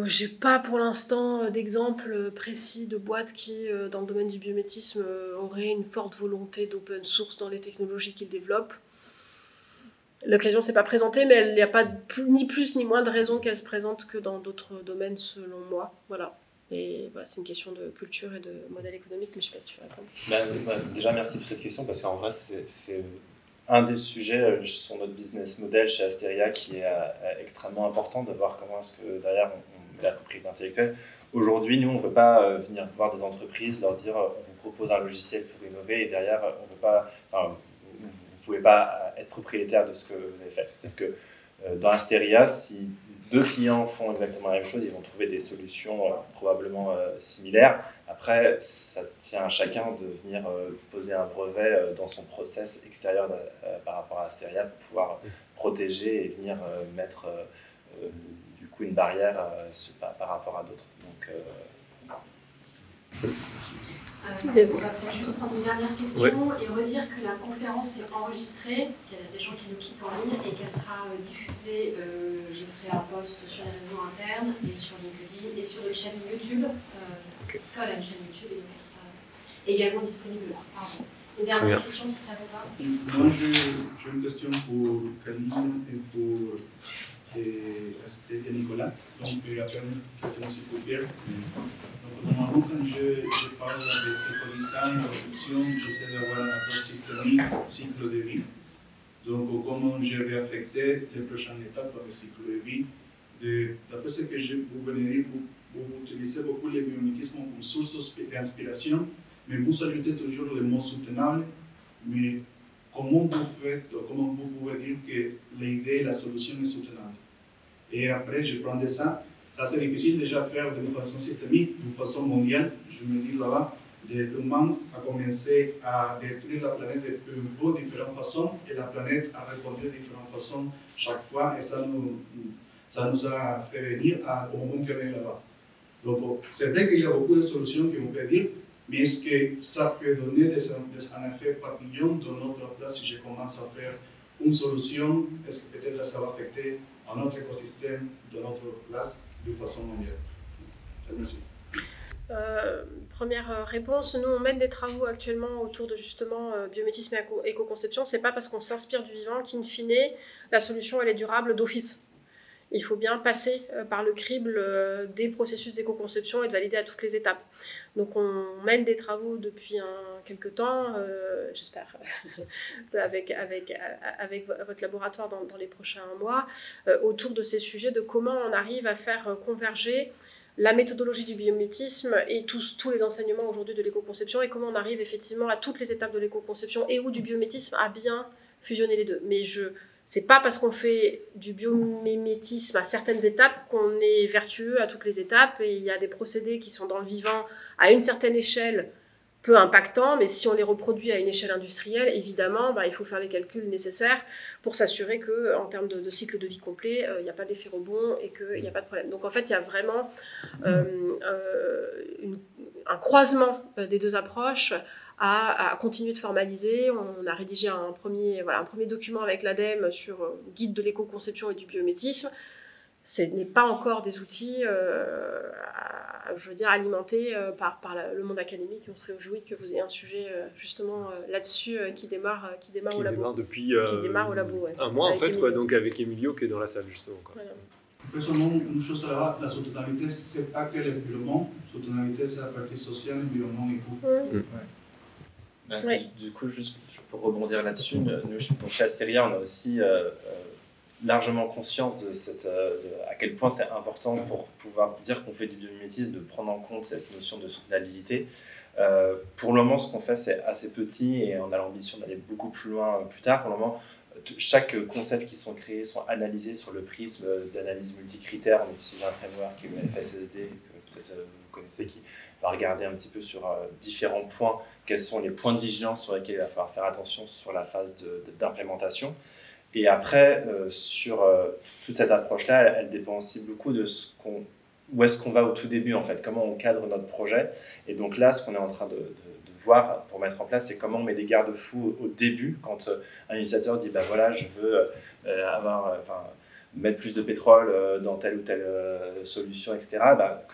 J'ai pas pour l'instant d'exemple précis de boîtes qui, dans le domaine du biomimétisme, auraient une forte volonté d'open source dans les technologies qu'ils développent. L'occasion s'est pas présentée, mais il n'y a pas ni plus ni moins de raison qu'elle se présente que dans d'autres domaines, selon moi. Voilà. Et voilà, c'est une question de culture et de modèle économique, mais je ne sais pas si tu réponds. Déjà, merci pour cette question, parce qu'en vrai, c'est un des sujets sur notre business model chez Asteria qui est extrêmement important de voir comment est-ce que derrière on met la propriété intellectuelle. Aujourd'hui, nous, on ne peut pas venir voir des entreprises, leur dire on vous propose un logiciel pour innover et derrière, on peut pas, vous ne pouvez pas être propriétaire de ce que vous avez fait. C'est-à-dire que dans Asteria, si deux clients font exactement la même chose, ils vont trouver des solutions probablement similaires. Après, ça tient à chacun de venir poser un brevet dans son process extérieur par rapport à Asteria pour pouvoir protéger et venir mettre du coup une barrière par rapport à d'autres. Donc, on va peut-être juste prendre une dernière question et redire que la conférence est enregistrée, parce qu'il y a des gens qui nous quittent en ligne, et qu'elle sera diffusée, je ferai un post sur les réseaux internes, et sur LinkedIn, et sur notre chaîne YouTube. Colle à une chaîne YouTube, et donc elle sera également disponible là. Pardon. Une dernière question, si ça vous va. Moi, j'ai une question pour Kaline et pour Asteria Nicolas, donc après quelqu'un aussi pour Pierre. Donc, normalement, quand je parle d'éco-design, de conception, j'essaie d'avoir une approche systémique, cycle de vie. Donc, comment je vais affecter les prochaines étapes dans le cycle de vie. D'après ce que vous venez de dire, vous utilisez beaucoup le biomimétisme comme source d'inspiration, mais vous ajoutez toujours le mot soutenable. Mais comment vous faites, comment vous pouvez dire que l'idée, la solution est soutenable? Et après, je prends de ça. Ça, c'est difficile déjà à faire de façon systémique, de façon mondiale. Je me dis là-bas, tout le monde a commencé à détruire la planète de différentes façons et la planète a répondu de différentes façons chaque fois. Et ça nous a fait venir au moment qu'on est là-bas. Donc, c'est vrai qu'il y a beaucoup de solutions qu'on peut dire, mais est-ce que ça peut donner un effet papillon dans notre place si je commence à faire une solution? Est-ce que peut-être ça va affecter à notre écosystème de notre place de façon mondiale? Merci. Première réponse, nous on mène des travaux actuellement autour de justement biométisme et éco-conception. C'est pas parce qu'on s'inspire du vivant qu'in fine la solution elle est durable d'office. Il faut bien passer par le crible des processus d'éco-conception et de valider à toutes les étapes. Donc on mène des travaux depuis quelques temps, j'espère, avec votre laboratoire dans les prochains mois, autour de ces sujets, de comment on arrive à faire converger la méthodologie du biomimétisme et tous les enseignements aujourd'hui de l'éco-conception, et comment on arrive effectivement à toutes les étapes de l'éco-conception et ou du biomimétisme à bien fusionner les deux. Mais c'est pas parce qu'on fait du biomimétisme à certaines étapes qu'on est vertueux à toutes les étapes, et il y a des procédés qui sont dans le vivant à une certaine échelle peu impactants, mais si on les reproduit à une échelle industrielle, évidemment, il faut faire les calculs nécessaires pour s'assurer qu'en termes de cycle de vie complet, il n'y a pas d'effet rebond et qu'il n'y a pas de problème. Donc en fait, il y a vraiment un croisement des deux approches à continuer de formaliser. On a rédigé un premier document avec l'ADEME sur guide de l'éco-conception et du biométisme. Ce n'est pas encore des outils, alimentés par le monde académique. On serait réjouis que vous ayez un sujet justement là-dessus qui démarre au labo. Démarre depuis un mois en fait, donc avec Emilio qui est dans la salle justement. Voilà. Après, seulement une chose là-bas, la soutenabilité, ce n'est pas que l'environnement. La soutenabilité, c'est la partie sociale, l'environnement et tout. Oui. Du coup, juste pour rebondir là-dessus, nous, chez Asteria, on a aussi largement conscience à quel point c'est important pour pouvoir dire qu'on fait du biomimétisme, de prendre en compte cette notion de soutenabilité. Pour le moment, ce qu'on fait, c'est assez petit et on a l'ambition d'aller beaucoup plus loin plus tard. Pour le moment, chaque concept qui sont créés sont analysés sur le prisme d'analyse multicritère. On utilise un framework qui est le FSSD, que peut-être vous connaissez, qui va regarder un petit peu sur différents points, quels sont les points de vigilance sur lesquels il va falloir faire attention sur la phase d'implémentation. Et après, sur toute cette approche-là, elle dépend aussi beaucoup de où est-ce qu'on va au tout début, en fait, comment on cadre notre projet. Et donc là, ce qu'on est en train de voir pour mettre en place, c'est comment on met des garde-fous au début, quand un utilisateur dit, voilà, je veux mettre plus de pétrole dans telle ou telle solution, etc.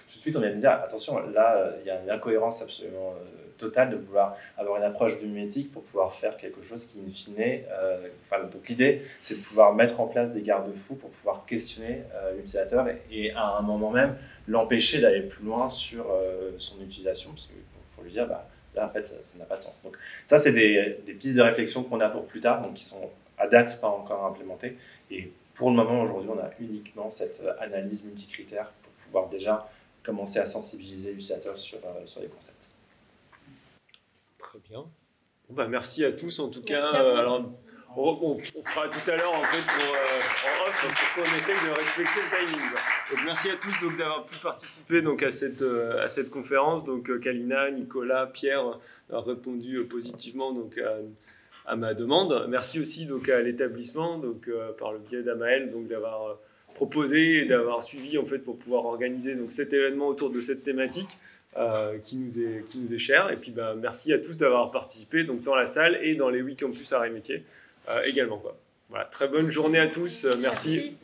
Tout de suite, on vient de dire, attention, là, il y a une incohérence absolument totale de vouloir avoir une approche biomimétique pour pouvoir faire quelque chose qui, in fine, donc l'idée, c'est de pouvoir mettre en place des garde-fous pour pouvoir questionner l'utilisateur et à un moment même, l'empêcher d'aller plus loin sur son utilisation, parce que pour lui dire, là, en fait, ça n'a pas de sens. Donc ça, c'est des pistes de réflexion qu'on a pour plus tard, donc qui sont à date pas encore implémentées. Et pour le moment, aujourd'hui, on a uniquement cette analyse multicritère pour pouvoir déjà commencer à sensibiliser l'utilisateur sur les concepts. Très bien. Merci à tous en tout cas. Alors, On fera tout à l'heure en fait en off pour qu'on essaye de respecter le timing. Donc merci à tous donc d'avoir pu participer donc à cette conférence. Donc Kalina, Nicolas, Pierre ont répondu positivement donc à ma demande. Merci aussi donc à l'établissement donc par le biais d'Amael donc d'avoir proposé et d'avoir suivi en fait pour pouvoir organiser donc cet événement autour de cette thématique. Qui nous est cher. Et puis merci à tous d'avoir participé donc, dans la salle et dans les 8 campus arts et métiers également. Quoi. Voilà, très bonne journée à tous. Merci.